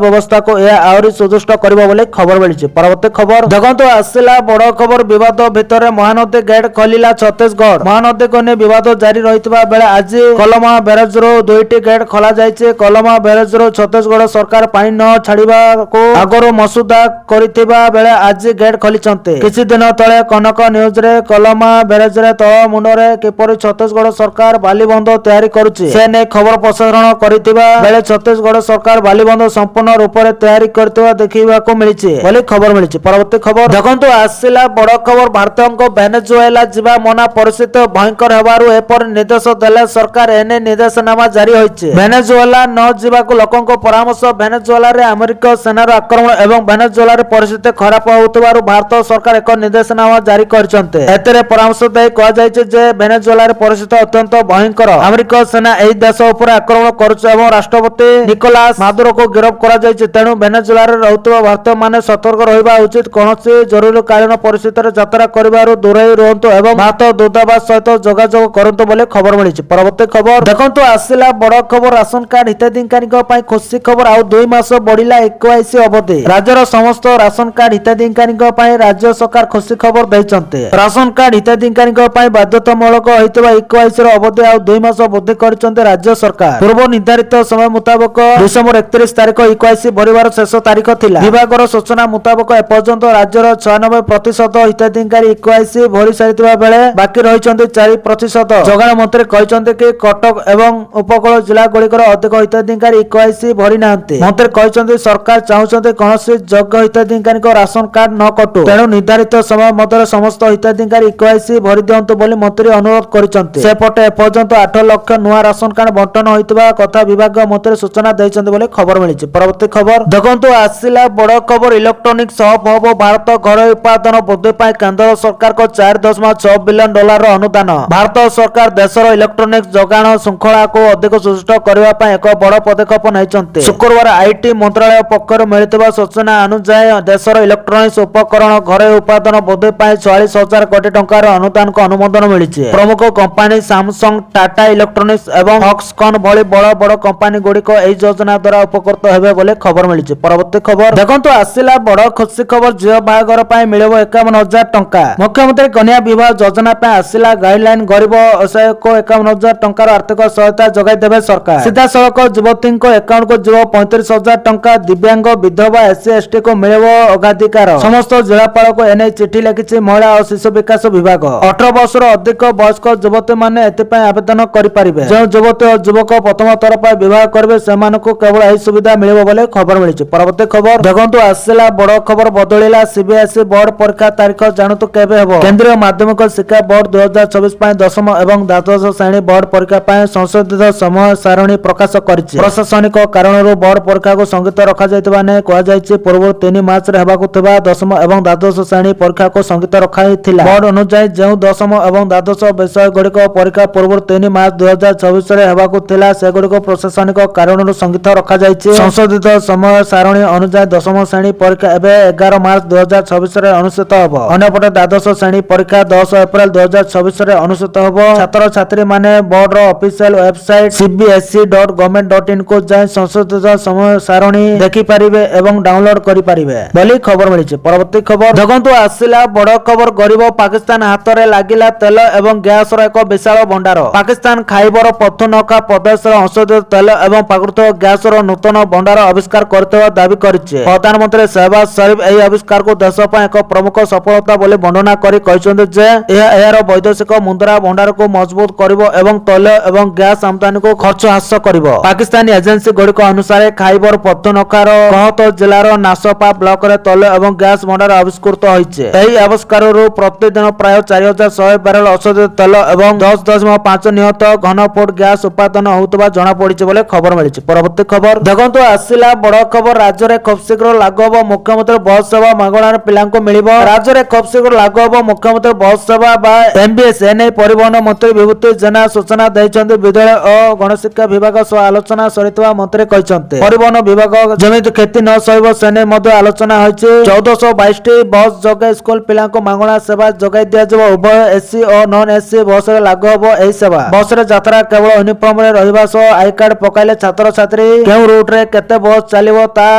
ବ୍ୟବସ୍ଥାକୁ ଏହା ଆହୁରି ସୁଦୃଢ କରିବ ବୋଲି ଖବର ମିଳିଛି। ପରବର୍ତ୍ତୀ ଖବର ଦେଖନ୍ତୁ ଆସିଲା ବଡ ଖବର ବିବାଦ ଭିତରେ ମହାନଦୀ ଗେଟ୍ ଖୋଲିଲା ଛତିଶଗଡ଼। ମହାନଦୀକୁ ନେଇ ବିବାଦ ଜାରି ରହିଥିବା ବେଳେ ଆଜି କଲମା ବ୍ୟାରେଜରୁ 2ଟି ଗେଟ୍ ଖୋଲାଯାଇଛି। କଲମା ବ୍ୟାରେଜରୁ ଛତିଶଗଡ଼ ସରକାର ପାଣି ନ ଛାଡ଼ିବାକୁ ଆଗରୁ ମସୁଦା କରିଥିବା ବେଳେ ଆଜି ଗେଟ୍ ଖୋଲିଛନ୍ତି। କିଛି ଦିନ ତଳେ କନକ ନ୍ୟୁଜରେ କଲମା ବ୍ୟାରେଜରେ ତଳ ମୁଣ୍ଡରେ କିପରି ଛତିଶଗଡ଼ ସରକାର ବାଲିବନ୍ଧ ତିଆରି କରୁଛି ସେ ନେଇ ଖବର ପ୍ରସାରଣ କରିଥିବା ବେଳେ ଛତିଶଗଡ଼ ସରକାର ବାଲିବନ୍ଧ ସମ୍ପୂର୍ଣ୍ଣ ରୂପରେ ତିଆରି କରିଥିବା ଦେଖିବାକୁ ମିଳିଛି ବୋଲି ଖବର ମିଳିଛି। ପରବର୍ତ୍ତୀ ଖବର ଦେଖନ୍ତୁ ଆସିଲା ବଡ ଖବର ଭାରତୀୟଙ୍କ ଭେନେଜୁଏଲା ଯିବା ମନା ପରିସ୍ଥିତି ଭୟଙ୍କର ହେବାରୁ ଏପରି ନିର୍ଦ୍ଦେଶ ଦେଲେ ସରକାର। ଏନେଇ ନିର୍ଦ୍ଦେଶନାମା ଜାରି ହୋଇଛି। ଭେନେଜୁଏଲା ନ ଯିବାକୁ ଲୋକଙ୍କ ପରାମର୍ଶ। ଭେନେଜୁଏଲାରେ ଆମେରିକା ସେନାର ଆକ୍ରମଣ ଏବଂ ଭେନେଜୁଏଲାରେ ପରିସ୍ଥିତି ଖରାପ ହେଉଥିବାରୁ ଭାରତ ସରକାର ଏକ ନିର୍ଦ୍ଦେଶନାମା ଜାରି କରିଛନ୍ତି। ଏଥିରେ ପରାମର୍ଶ ଦେଇ କୁହାଯାଇଛି ଯେ ଭେନେଜୁଏଲାରେ ପରିସ୍ଥିତି ଅତ୍ୟନ୍ତ ଭୟଙ୍କର। ଆମେରିକା ସେନା ଏହି ଦେଶ ଉପରେ ଆକ୍ରମଣ କରୁଛି ଏବଂ ରାଷ୍ଟ୍ରପତି ନିକୋଲାସ ମାଦୁରୋକୁ ଗିରଫ କରାଯାଇଛି। ତେଣୁ ଭେନେଜୁଏଲାରେ ରହୁଥିବା ଭାରତୀୟମାନେ ସତର୍କ ରହିବା ଉଚିତ। କୌଣସି ଜରୁରୀକାଳୀନ ପରିସ୍ଥିତିରେ ଯାତ୍ରା କରିବାରୁ ଦୂରେଇ ରୁହନ୍ତୁ ଏବଂ ଭାରତ ଦୂତାବାସ ସହିତ ଯୋଗାଯୋଗ କରନ୍ତୁ ବୋଲି ଖବର ମିଳିଛି। ପରବର୍ତ୍ତୀ ଖବର ଦେଖନ୍ତୁ ଆସିଲା ବଡ ଖବର ରାସନ କାର୍ଡ ହିତାଧିକାରୀଙ୍କ ପାଇଁ ଖୁସି ଖବର। ଆଉ 2 ମାସ ବଢିଲା EKYC ଅବଧି। ରାଜ୍ୟର ସମସ୍ତ ରାସନ କାର୍ଡ ହିତାଧିକାରୀଙ୍କ ପାଇଁ ରାଜ୍ୟ ସରକାର ଖୁସି ଖବର ଦେଇଛନ୍ତି। ରାସନ କାର୍ଡ ହିତାଧିକାରୀଙ୍କ ପାଇଁ ବାଧ୍ୟତାମୂଳକ ହୋଇଥିବା EKYC ର ଅବଧି ଆଉ 2 ମାସ ବୃଦ୍ଧି କରିଛନ୍ତି ରାଜ୍ୟ ସରକାର। ପୂର୍ବ ନିର୍ଦ୍ଧାରିତ ସମୟ ମୁତାବକ ଡିସେମ୍ବର 31 ତାରିଖ EKYC ଭରିବାର ଶେଷ ତାରିଖ ଥିଲା। ବିଭାଗର ସୂଚନା ମୁତାବକ ଏପର୍ଯ୍ୟନ୍ତ ରାଜ୍ୟର 96% ହିତାଧିକାରୀ EKYC ଭରି ସାରିଥିବା ବେଳେ ବାକି ରହିଛନ୍ତି 4%। ଯୋଗାଣ ମନ୍ତ୍ରୀ କହିଛନ୍ତି କି କଟକ ଏବଂ ଉପକୂଳ ଜିଲ୍ଲା ଗୁଡିକର ଅଧିକ ହିତାଧିକାରୀ EKYC ଭରି ନାହାନ୍ତି। ମନ୍ତ୍ରୀ କହିଛନ୍ତି ସରକାର ଚାହୁଁଛନ୍ତି କୌଣସି ଯୋଗ୍ୟ ହିତାଧିକାରୀଙ୍କ ରାସନ କାର୍ଡ ନ କଟୁ। ତେଣୁ ନିର୍ଦ୍ଧାରିତ ସମୟ ମଧ୍ୟରେ ସମସ୍ତ ହିତାଧିକାରୀ EKYC ଭରି ଦିଅନ୍ତୁ ବୋଲି ମନ୍ତ୍ରୀ ଅନୁରୋଧ କରିଛନ୍ତି। ସେପଟେ ଏପର୍ଯ୍ୟନ୍ତ 8 ଲକ୍ଷ ନୂଆ ରାସନ କାର୍ଡ ବଣ୍ଟନ ହୋଇଥିବା କଥା ବିଭାଗୀୟ ମନ୍ତ୍ରୀ ସୂଚନା ଦେଇଛନ୍ତି ବୋଲି ଖବର ମିଳିଛି। ପରବର୍ତ୍ତୀ ଖବର ଦେଖନ୍ତୁ ଆସିଲା ବଡ ଖବର ଇଲେକ୍ଟ୍ରୋନିକ୍ସ ହବ୍ ହବ ଭାରତ। ଘରୋଇ ଉତ୍ପାଦନ ବୃଦ୍ଧି ପାଇଁ କେନ୍ଦ୍ର ସରକାରଙ୍କ $4.6 ବିଲିୟନ ଅନୁଦାନ। ଭାରତ ସରକାର ଦେଶର ଇଲେକ୍ଟ୍ରୋନିକ୍ସ ଯୋଗାଣ ଶୃଙ୍ଖଳାକୁ ଅଧିକ ସୁଦୃଢ କରିବା ପାଇଁ ଏକ ବଡ ପଦକ୍ଷେପ ନେଇଛନ୍ତି। ଶୁକ୍ରବାର ଆଇଟି ମନ୍ତ୍ରାଳୟ ପକ୍ଷରୁ ମିଳିଥିବା ସୂଚନା ଅନୁଯାୟୀ ଦେଶର ଇଲେକ୍ଟ୍ରୋନିକ୍ସ ଉପକରଣ ଘରୋଇ ଉତ୍ପାଦନ ବୃଦ୍ଧି ପାଇଁ 44,000 କୋଟି ଟଙ୍କାର ଅନୁଦାନକୁ ଅନୁମୋଦନ ମିଳିଛି। ପ୍ରମୁଖ କମ୍ପାନୀ ସାମସଙ୍ଗ, ଟାଟା ଇଲେକ୍ଟ୍ରୋନିକ୍ସ ଏବଂ ଫକ୍ସକନ ଭଳି ବଡ ବଡ କମ୍ପାନୀ ଗୁଡିକ ଏହି ଯୋଜନା ଦ୍ୱାରା ଉପକୃତ ହେବେ ବୋଲି ଖବର ମିଳିଛି। ପରବର୍ତ୍ତୀ ଖବର ଦେଖନ୍ତୁ ଆସିଲା ବଡ ଖୁସି ଖବର ଝିଅ ବାହାଘର ପାଇଁ ମିଳିବ 51,000 ଟଙ୍କା। ମୁଖ୍ୟମନ୍ତ୍ରୀ କନ୍ୟା ବିବାହ ଯୋଜନା ପାଇଁ ଆସିଲା ଗାଇଡଲାଇନ। ଗରିବ ଅସହାୟକୁ 51,000 ଟଙ୍କାର ଆର୍ଥିକ ସହାୟତା ଯୋଗାଇ ଦେବେ ସରକାର। ସିଧାସଳଖ ଯୁବତୀଙ୍କ ଆକାଉଣ୍ଟକୁ ଯିବ 35,000 ଟଙ୍କା। ଦିବ୍ୟାଙ୍ଗ, ବିଧବା, SC ST କୁ ମିଳିବ ଅଗ୍ରାଧିକାର। ସମସ୍ତ ଜିଲ୍ଲାପାଳକୁ ଏନେଇ ଚିଠି ଲେଖିଛି ମହିଳା ଓ ଶିଶୁ ବିକାଶ ବିଭାଗ। 18 ବର୍ଷରୁ ଅଧିକ ବୟସ୍କ ଯୁବତୀମାନେ ଏଥିପାଇଁ ଆବେଦନ କରିପାରିବେ। ଯେଉଁ ଯୁବତୀ ଓ ଯୁବକ ପ୍ରଥମ ଥର ପାଇଁ ବିବାହ କରିବେ ସେମାନଙ୍କୁ କେବଳ ଏହି ସୁବିଧା ମିଳିବ ବୋଲି ଖବର ମିଳିଛି। ପରବର୍ତ୍ତୀ ଖବର ଦେଖନ୍ତୁ ଆସିଲା ବଡ ଖବର ବଦଳିଲା CBSE ବୋର୍ଡ ପରୀକ୍ଷା ତାରିଖ ଜାଣନ୍ତୁ କେବେ ହେବ। କେନ୍ଦ୍ରୀୟ ମାଧ୍ୟମିକ ଶିକ୍ଷା ବୋର୍ଡ 2024 ପାଇଁ ଦଶମ ଏବଂ ଦ୍ୱାଦଶ ଶ୍ରେଣୀ ବୋର୍ଡ ପରୀକ୍ଷା ପାଇଁ ସଂଶୋଧିତ ସମୟ ସାରଣୀ ପ୍ରକାଶ କରିଛି। ପ୍ରଶାସନିକ କାରଣରୁ ବୋର୍ଡ ପରୀକ୍ଷାକୁ ସ୍ଥଗିତ ରଖାଯାଇଥିବା ନେଇ କୁହାଯାଇଛି। ପୂର୍ବରୁ 3 ମାର୍ଚ୍ଚରେ ହେବାକୁ ଥିବା ଦଶମ ଏବଂ ଦ୍ୱାଦଶ ଶ୍ରେଣୀ ପରୀକ୍ଷାକୁ ସ୍ଥଗିତ ରଖାଯାଇଥିଲା। ବୋର୍ଡ ଅନୁଯାୟୀ ଯେଉଁ ଦଶମ ଏବଂ ଦ୍ୱାଦଶ ବିଷୟ ଗୁଡିକ ପରୀକ୍ଷା ପୂର୍ବରୁ 3 ମାର୍ଚ୍ଚ 2024ରେ ହେବାକୁ ଥିଲା ସେଗୁଡିକ ପ୍ରଶାସନିକ କାରଣରୁ ସ୍ଥଗିତ ରଖାଯାଇଛି। ସଂଶୋଧିତ ସମୟ ସାରଣୀ ଅନୁଯାୟୀ ଦଶମ ଶ୍ରେଣୀ ପରୀକ୍ଷା ଏବେ 11 ମାର୍ଚ୍ଚ 2024ରେ ଅନୁଷ୍ଠିତ ହେବ। ଅନ୍ୟପଟେ ଦ୍ୱାଦଶ ଶ୍ରେଣୀ ପରୀକ୍ଷା 10 ଏପ୍ରିଲ 2024ରେ ଅନୁଷ୍ଠିତ ହେବ। ଛାତ୍ରଛାତ୍ରୀମାନେ ବୋର୍ଡର ଅଫିସିଆଲ ୱେବସାଇଟ cbse.government.in କୁ ଯାଇ ସଂଶୋଧିତ ସମୟ ସାରଣୀ ଦେଖିପାରିବେ ଏବଂ ଡାଉନଲୋଡ କରିପାରିବେ ବୋଲି ଖବର ମିଳିଛି। ପରବର୍ତ୍ତୀ ଖବର ଦେଖନ୍ତୁ ଆସିଲା ବଡ ଖବର ଗରିବ ପାକିସ୍ତାନ ହାତରେ ଲାଗିଲା ତେଲ ଏବଂ ଗ୍ୟାସର ଏକ ବିଶାଳ ଭଣ୍ଡାର। ପାକିସ୍ତାନ ଖାଇବର ପଖତୁନଖା ପ୍ରଦେଶର ସଂଶୋଧିତ ତେଲ ଏବଂ ପ୍ରାକୃତିକ ଗ୍ୟାସର ନୂତନ ଭଣ୍ଡାର ଆବିଷ୍କାର କରିଥିବା ଦାବି କରିଛି। ପ୍ରଧାନମନ୍ତ୍ରୀ ଶହବାଜ ସରିଫ ଏହି ଆବିଷ୍କାରକୁ ଦେଶ ପାଇଁ ଏକ ପ୍ରମୁଖ ସଫଳତା ବୋଲି ବର୍ଣ୍ଣନା କରି କହିଛନ୍ତି ଯେ ଏହା ଏହାର ବୈଦେଶିକ ମୁଦ୍ରା ଭଣ୍ଡାରକୁ ମଜବୁତ କରିବ ଏବଂ ତୈଳ ଏବଂ ଗ୍ୟାସ ଆମଦାନୀକୁ ଖର୍ଚ୍ଚ ହ୍ରାସ କରିବ। ପାକିସ୍ତାନୀ ଏଜେନ୍ସି ଗୁଡିକ ଅନୁସାରେ ଖାଇବର ପଖତୁନଖାର କହତ ଜିଲ୍ଲାର ନାସପା ବ୍ଲକରେ ତୈଳ ଏବଂ ଗ୍ୟାସ ଭଣ୍ଡାର ଆବିଷ୍କୃତ ହୋଇଛି। ଏହି ଆବିଷ୍କାରରୁ ପ୍ରତିଦିନ ପ୍ରାୟ 4,100 ବ୍ୟାରେଲ ଅଶୋଧିତ ତେଲ ଏବଂ 10.5 ନିହତ ଘନ ଫୁଟ ଗ୍ୟାସ ଉତ୍ପାଦନ ହେଉଥିବା ଜଣା জনা পড়িছে বলে খবর মিলিছে। পরবর্তী খবর দেখন্তু আসিলা বড় খবর, রাজ্যরে খুব শীঘ্র লাগু হব মুখ্যমন্ত্রী বস সেবা মাগଣାରେ ପିଲାଙ୍କୁ ମିଳିବ। ରାଜ୍ୟରେ ଖୁବ୍ ଶୀଘ୍ର ଲାଗୁ ହେବ ମୁଖ୍ୟମନ୍ତ୍ରୀ ବସ୍ ସେବା ବା MBS। ଏନେଇ ପରିବହନ ମନ୍ତ୍ରୀ ବିଭୂତି ଜେନା ସୂଚନା ଦେଇଛନ୍ତି। ବିଦ୍ୟାଳୟ ଓ ଗଣଶିକ୍ଷା ବିଭାଗ ସହ ଆଲୋଚନା ସରିଥିବା ମନ୍ତ୍ରୀ କହିଛନ୍ତି। ପରିବହନ ବିଭାଗ ଯେମିତି କ୍ଷତି ନ ସହିବ ସେନେଇ ମଧ୍ୟ ଆଲୋଚନା ହୋଇଛି। 1422ଟି ବସ୍ ଯୋଗେ ସ୍କୁଲ ପିଲାଙ୍କୁ ମାଗଣା ସେବା ଯୋଗାଇ ଦିଆଯିବ। ଉଭୟ ଏସି ଓ ନନ୍ ଏସି ବସରେ ଲାଗୁ ହେବ ଏହି ସେବା। ବସରେ ଯାତ୍ରା କେବଳ ୟୁନିଫର୍ମରେ ରହିବା ସହ ଆଇ କାର୍ଡ ପକାଇଲେ ଛାତ୍ରଛାତ୍ରୀ କେଉଁ ରୁଟ୍ରେ କେତେ ବସ୍ ଚାଲିବ ତାହା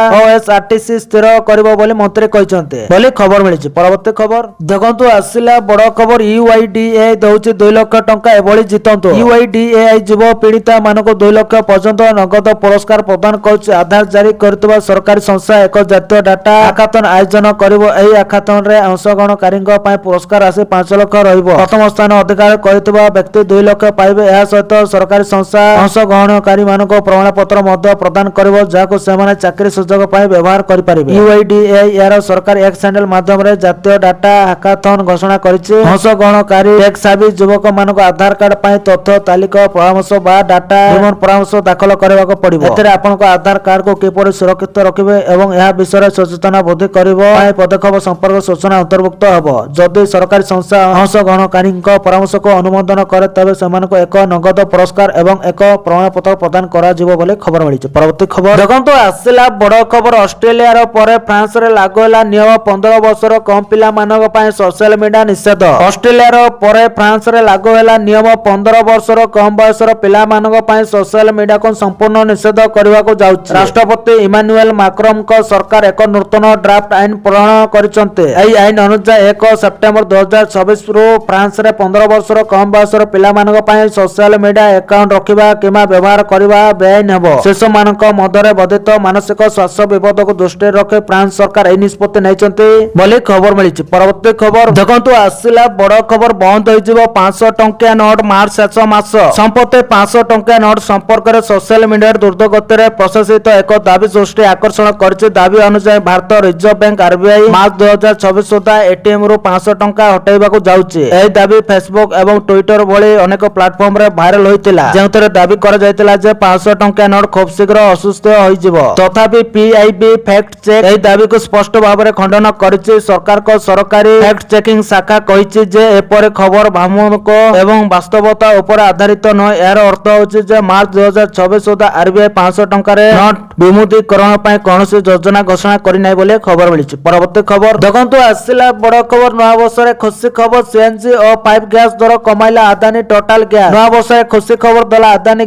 OSRTC ସ୍ଥିର କରିବ ବୋଲି ମନ୍ତ୍ରୀ କହିଛନ୍ତି ବୋଲି ଖବର ମିଳିଛି। ପରବର୍ତ୍ତୀ ଖବର ଦେଖନ୍ତୁ ଆସିଲା ବଡ ଖବର, UIDAI ଦଉଛି 2 ଲକ୍ଷ ଟଙ୍କା ଏଭଳି ଜିତନ୍ତୁ। UIDAI ଯୁବ ପୀଡ଼ିତା ମାନଙ୍କୁ 2 ଲକ୍ଷ ପର୍ଯ୍ୟନ୍ତ ନଗଦ ପୁରସ୍କାର ପ୍ରଦାନ କରୁଛି। ଆଧାର ଜାରି କରୁଥିବା ସରକାରୀ ସଂସ୍ଥା ଏକ ଜାତୀୟ ଡାଟା ହାକାଥନ ଆୟୋଜନ କରିବ। ଏହି ହାକାଥନରେ ଅଂଶଗ୍ରହଣକାରୀଙ୍କ ପାଇଁ ପୁରସ୍କାର ରାଶି 5 ଲକ୍ଷ ରହିବ। ପ୍ରଥମ ସ୍ଥାନ ଅଧିକାର କରିଥିବା ବ୍ୟକ୍ତି 2 ଲକ୍ଷ ପାଇବେ। ଏହା ସହିତ ସରକାରୀ ସଂସ୍ଥା ଅଂଶଗ୍ରହଣକାରୀମାନଙ୍କୁ ପ୍ରମାଣପତ୍ର ମଧ୍ୟ ପ୍ରଦାନ କରିବ ଯାହାକୁ ସେମାନେ ଚାକିରି ସୁଯୋଗ ପାଇଁ ବ୍ୟବହାର କରିପାରିବେ। UIDAI ଏହାର ସରକାରୀ ଏକ୍ସ ହ୍ୟାଣ୍ଡେଲ ମାଧ୍ୟମରେ ଜାତୀୟ ଡାଟା ହାକାଥନ ଘୋଷଣା କରିଛି। ଅଂଶଗ୍ରହଣକାରୀ ଟେକ୍ ସାବି ଯୁବକମାନଙ୍କୁ ଆଧାର କାର୍ଡ ପାଇଁ ତଥ୍ୟ ତାଲିକା ପରାମର୍ଶ ବା ଡାଟା ଡିମନ୍ ପରାମର୍ଶ ଦାଖଲ କରିବାକୁ ପଡିବ। ଏଥିରେ ଆପଣଙ୍କ ଆଧାର କାର୍ଡକୁ କିପରି ସୁରକ୍ଷିତ ରଖିବେ ଏବଂ ଏହା ବିଷୟରେ ସଚେତନତା ବୃଦ୍ଧି କରିବା ପାଇଁ ପଦକ୍ଷେପ ସମ୍ପର୍କରେ ସୂଚନା ଅନ୍ତର୍ଭୁକ୍ତ ହେବ। ଯଦି ସରକାରୀ ସଂସ୍ଥା ଅଂଶଗ୍ରହଣକାରୀଙ୍କ ପରାମର୍ଶକୁ ଅନୁମୋଦନ କରେ ତେବେ ସେମାନଙ୍କୁ ଏକ ନଗଦ ପୁରସ୍କାର ଏବଂ ଏକ ପ୍ରମାଣପତ୍ର ପ୍ରଦାନ କରାଯିବ ବୋଲି ଖବର ମିଳିଛି। ପରବର୍ତ୍ତୀ ଖବର ଦେଖନ୍ତୁ ଆସିଲା ବଡ ଖବର, ଅଷ୍ଟ୍ରେଲିଆର ପରେ ଫ୍ରାନ୍ସରେ ଲାଗୁ ହେଲା ନିୟମ 15 ବର୍ଷର କମ୍ ପିଲାମାନଙ୍କ ପାଇଁ ସୋସିଆଲ ମିଡିଆ ନିଷେଧ। ଅଷ୍ଟ୍ରେଲିଆର ପରେ ଫ୍ରାନ୍ସରେ ଲାଗୁ ହେଲା ନିୟମ 15 ବର୍ଷର କମ୍ ବୟସର ପିଲାମାନଙ୍କ ପାଇଁ ସୋସିଆଲ ମିଡିଆକୁ ସମ୍ପୂର୍ଣ୍ଣ ନିଷେଧ କରିବାକୁ ଯାଉଛି। ରାଷ୍ଟ୍ରପତି ଇମାନୁଏଲ ମାକ୍ରନ୍ଙ୍କ ସରକାର ଏକ ନୂତନ ଡ୍ରାଫ୍ଟ ଆଇନ ପ୍ରଣୟନ କରିଛନ୍ତି। ଏହି ଆଇନ ଅନୁଯାୟୀ 1 ସେପ୍ଟେମ୍ବର 2024ରୁ ଫ୍ରାନ୍ସରେ 15 ବର୍ଷର କମ୍ ବୟସର ପିଲାମାନଙ୍କ ପାଇଁ ସୋସିଆଲ ମିଡିଆ ଆକାଉଣ୍ଟ ରଖିବା କିମ୍ବା ବ୍ୟବହାର କରିବା ବେଆଇନ ହେବ। ଶିଶୁମାନଙ୍କ ମଧ୍ୟରେ ବର୍ଦ୍ଧିତ ମାନସିକ ସ୍ୱାସ୍ଥ୍ୟ ବିପଦକୁ ଦୃଷ୍ଟିରେ ରଖି ଫ୍ରାନ୍ସ ସରକାର ଏହି ନିଷ୍ପତ୍ତି ନେଇଛନ୍ତି ବୋଲି ଖବର ମିଳିଛି। ପରବର୍ତ୍ତୀ ଖବର ଦେଖନ୍ତୁ ଆସିଲା ବଡ ଖବର, ବନ୍ଦ ହୋଇଯିବ 500 ଟଙ୍କିଆ ନୋଟ ମାର୍ଚ୍ଚ ଶେଷ ମାସ। ସମ୍ପ୍ରତି 500 ଟଙ୍କିଆ ନୋଟ ସମ୍ପର୍କରେ ସୋସିଆଲ ମିଡିଆରେ ଦ୍ରୁତଗତିରେ ପ୍ରଶାସିତ ଏକ ଦାବି ଦୃଷ୍ଟି ଆକର୍ଷଣ କରିଛି। ଦାବି ଅନୁଯାୟୀ Bharat reserve bank RBI March 2024 ସୁଦ୍ଧା ATM ରୁ 500 ଟଙ୍କା ହଟାଇବାକୁ ଯାଉଛି। ଏହି ଦାବି ଫେସବୁକ୍ ଏବଂ ଟ୍ୱିଟର ଭଳି ଅନେକ ପ୍ଲାଟଫର୍ମରେ ଭାଇରାଲ ହୋଇଥିଲା, ଯେଉଁଥିରେ ଦାବି କରାଯାଇଥିଲା ଯେ 500 ଟଙ୍କିଆ ନୋଟ ଖୁବ୍ ଶୀଘ୍ର ଅସୁସ୍ଥ ହୋଇଯିବ। ତଥାପି PIB ଫ୍ୟାକ୍ଟ ଚେକ୍ ଏହି ଦାବିକୁ ସ୍ପଷ୍ଟ ଭାବରେ ଖଣ୍ଡନ କରିଛି। ସରକାରଙ୍କ ସରକାରୀ ଫ୍ୟାକ୍ଟ ଚେକିଂ ଶାଖା କହିଛି ଯେ ଏପରି ଖବର ଭ୍ରାମକ ଏବଂ ବାସ୍ତବତା ଉପରେ ଆଧାରିତ ନୁହେଁ। ଏହାର ଅର୍ଥ ହେଉଛି ଯେ ମାର୍ଚ୍ଚ 2024 ସୁଦ୍ଧା RBI 500 ଟଙ୍କାରେ ନୋଟ ବିମୁଦ୍ରୀକରଣ ପାଇଁ କୌଣସି ଯୋଜନା ଘୋଷଣା କରିନାହିଁ ବୋଲି ଖବର ମିଳିଛି। ପରବର୍ତ୍ତୀ ଖବର ଦେଖନ୍ତୁ ଆସିଲା ବଡ ଖବର, ନୂଆ ବର୍ଷରେ ଖୁସି ଖବର, CNG ଓ ପାଇପ୍ ଗ୍ୟାସ ଦର କମାଇଲା ଆଦାନୀ ଟୋଟାଲ ଗ୍ୟାସ। ନୂଆ ବର୍ଷରେ ଖୁସି ଖବର ଦେଲା ଆଦାନୀ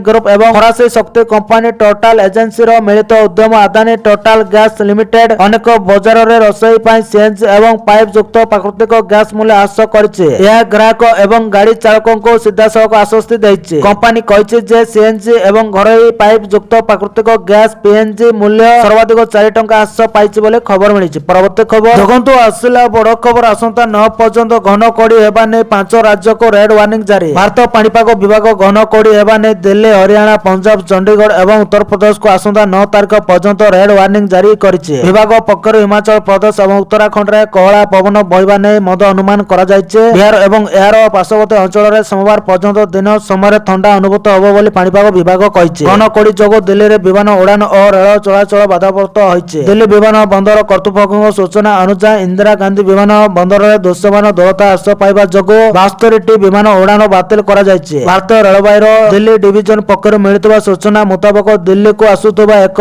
ଗ୍ରୁପ ଏବଂ ଫରାସୀ ଶକ୍ତି କମ୍ପାନୀ ଟୋଟାଲ ଏଜେନ୍ସିର ମିଳିତ ଉଦ୍ୟମ ଆଦାନୀ ଟୋଟାଲ ଗ୍ୟାସ ଲିମିଟେଡ ଅନେକ ବଜାରରେ ରୋଷେଇ ପାଇଁ CNG ଏବଂ ପାଇପ୍ ଯୁକ୍ତ ପ୍ରାକୃତିକ ଗ୍ୟାସ ମୂଲ୍ୟ ହ୍ରାସ କରିଛି। ଏହା ଗ୍ରାହକ ଏବଂ ଗାଡି ଚାଳକଙ୍କୁ ସିଧାସଳଖ ଆଶ୍ୱସ୍ତି ଦେଇଛି। କମ୍ପାନୀ କହିଛି ଯେ CNG ଏବଂ ଘରୋଇ ପାଇପ୍ ଯୁକ୍ତ ପ୍ରାକୃତିକ ଗ୍ୟାସ PNG ମୂଲ୍ୟ ସର୍ବାଧିକ 4 ଟଙ୍କା ହ୍ରାସ ପାଇଛି ବୋଲି ଖବର ମିଳିଛି। ପରବର୍ତ୍ତୀ ଖବର ଦେଖନ୍ତୁ ଆସିଲା ବଡ ଖବର, ଆସନ୍ତା 9 ପର୍ଯ୍ୟନ୍ତ ଘନ କୋହଡି ହେବା ନେଇ 5 ରାଜ୍ୟକୁ ରେଡ୍ ୱାର୍ଣ୍ଣିଂ ଜାରି। ଭାରତ ପାଣିପାଗ ବିଭାଗ ଘନ କୋହଡି ହେବା ନେଇ ଦିଲ୍ଲୀ, ହରିୟାଣା, ପଞ୍ଜାବ, ଚଣ୍ଡିଗଡ଼ ଏବଂ ଉତ୍ତରପ୍ରଦେଶକୁ ଆସନ୍ତା 9 ତାରିଖ ପର୍ଯ୍ୟନ୍ତ ରେଡ୍ ୱାର୍ଣ୍ଣିଂ ଜାରି କରିଛି। ବିଭାଗ ପକ୍ଷରୁ ହିମାଚଳ ପ୍ରଦେଶ ଏବଂ ଉତ୍ତରାଖଣ୍ଡରେ କୋହଳା ପବନ ବହିବା ନେଇ ମଧ୍ୟ ଅନୁମାନ କରାଯାଇଛି। ବିହାର ଏବଂ ଏହାର ପାର୍ଶ୍ୱବର୍ତ୍ତୀ ଅଞ୍ଚଳରେ ସୋମବାର ପର୍ଯ୍ୟନ୍ତ ଦିନ ସମୟରେ ଥଣ୍ଡା ଅନୁଭୂତ ହେବ ବୋଲି ପାଣିପାଗ ବିଭାଗ କହିଛି। ଘନ କୋହଡି ଯୋଗୁଁ ଦିଲ୍ଲୀରେ ବିମାନ ଉଡାଣ ଓ ରେଳ ଚଳାଚଳ ବାଧାପ୍ରାପ୍ତ ହୋଇଛି। ଦିଲ୍ଲୀ ବିମାନ ବନ୍ଦର କର୍ତ୍ତୃପକ୍ଷଙ୍କ ସୂଚନା ଅନୁଯାୟୀ ଇନ୍ଦିରା ଗାନ୍ଧୀ ବିମାନ ବନ୍ଦରରେ ଦୃଶ୍ୟମାନ ଦୂରତା ହ୍ରାସ ପାଇବା ଯୋଗୁଁ 72ଟି ବିମାନ ଉଡାଣ ବାତିଲ କରାଯାଇଛି। ଭାରତୀୟ ରେଳବାଇର ଦିଲ୍ଲୀ ଡିଭିଜନ ପକ୍ଷରୁ ମିଳିଥିବା ସୂଚନା ମୁତାବକ ଦିଲ୍ଲୀକୁ ଆସୁଥିବା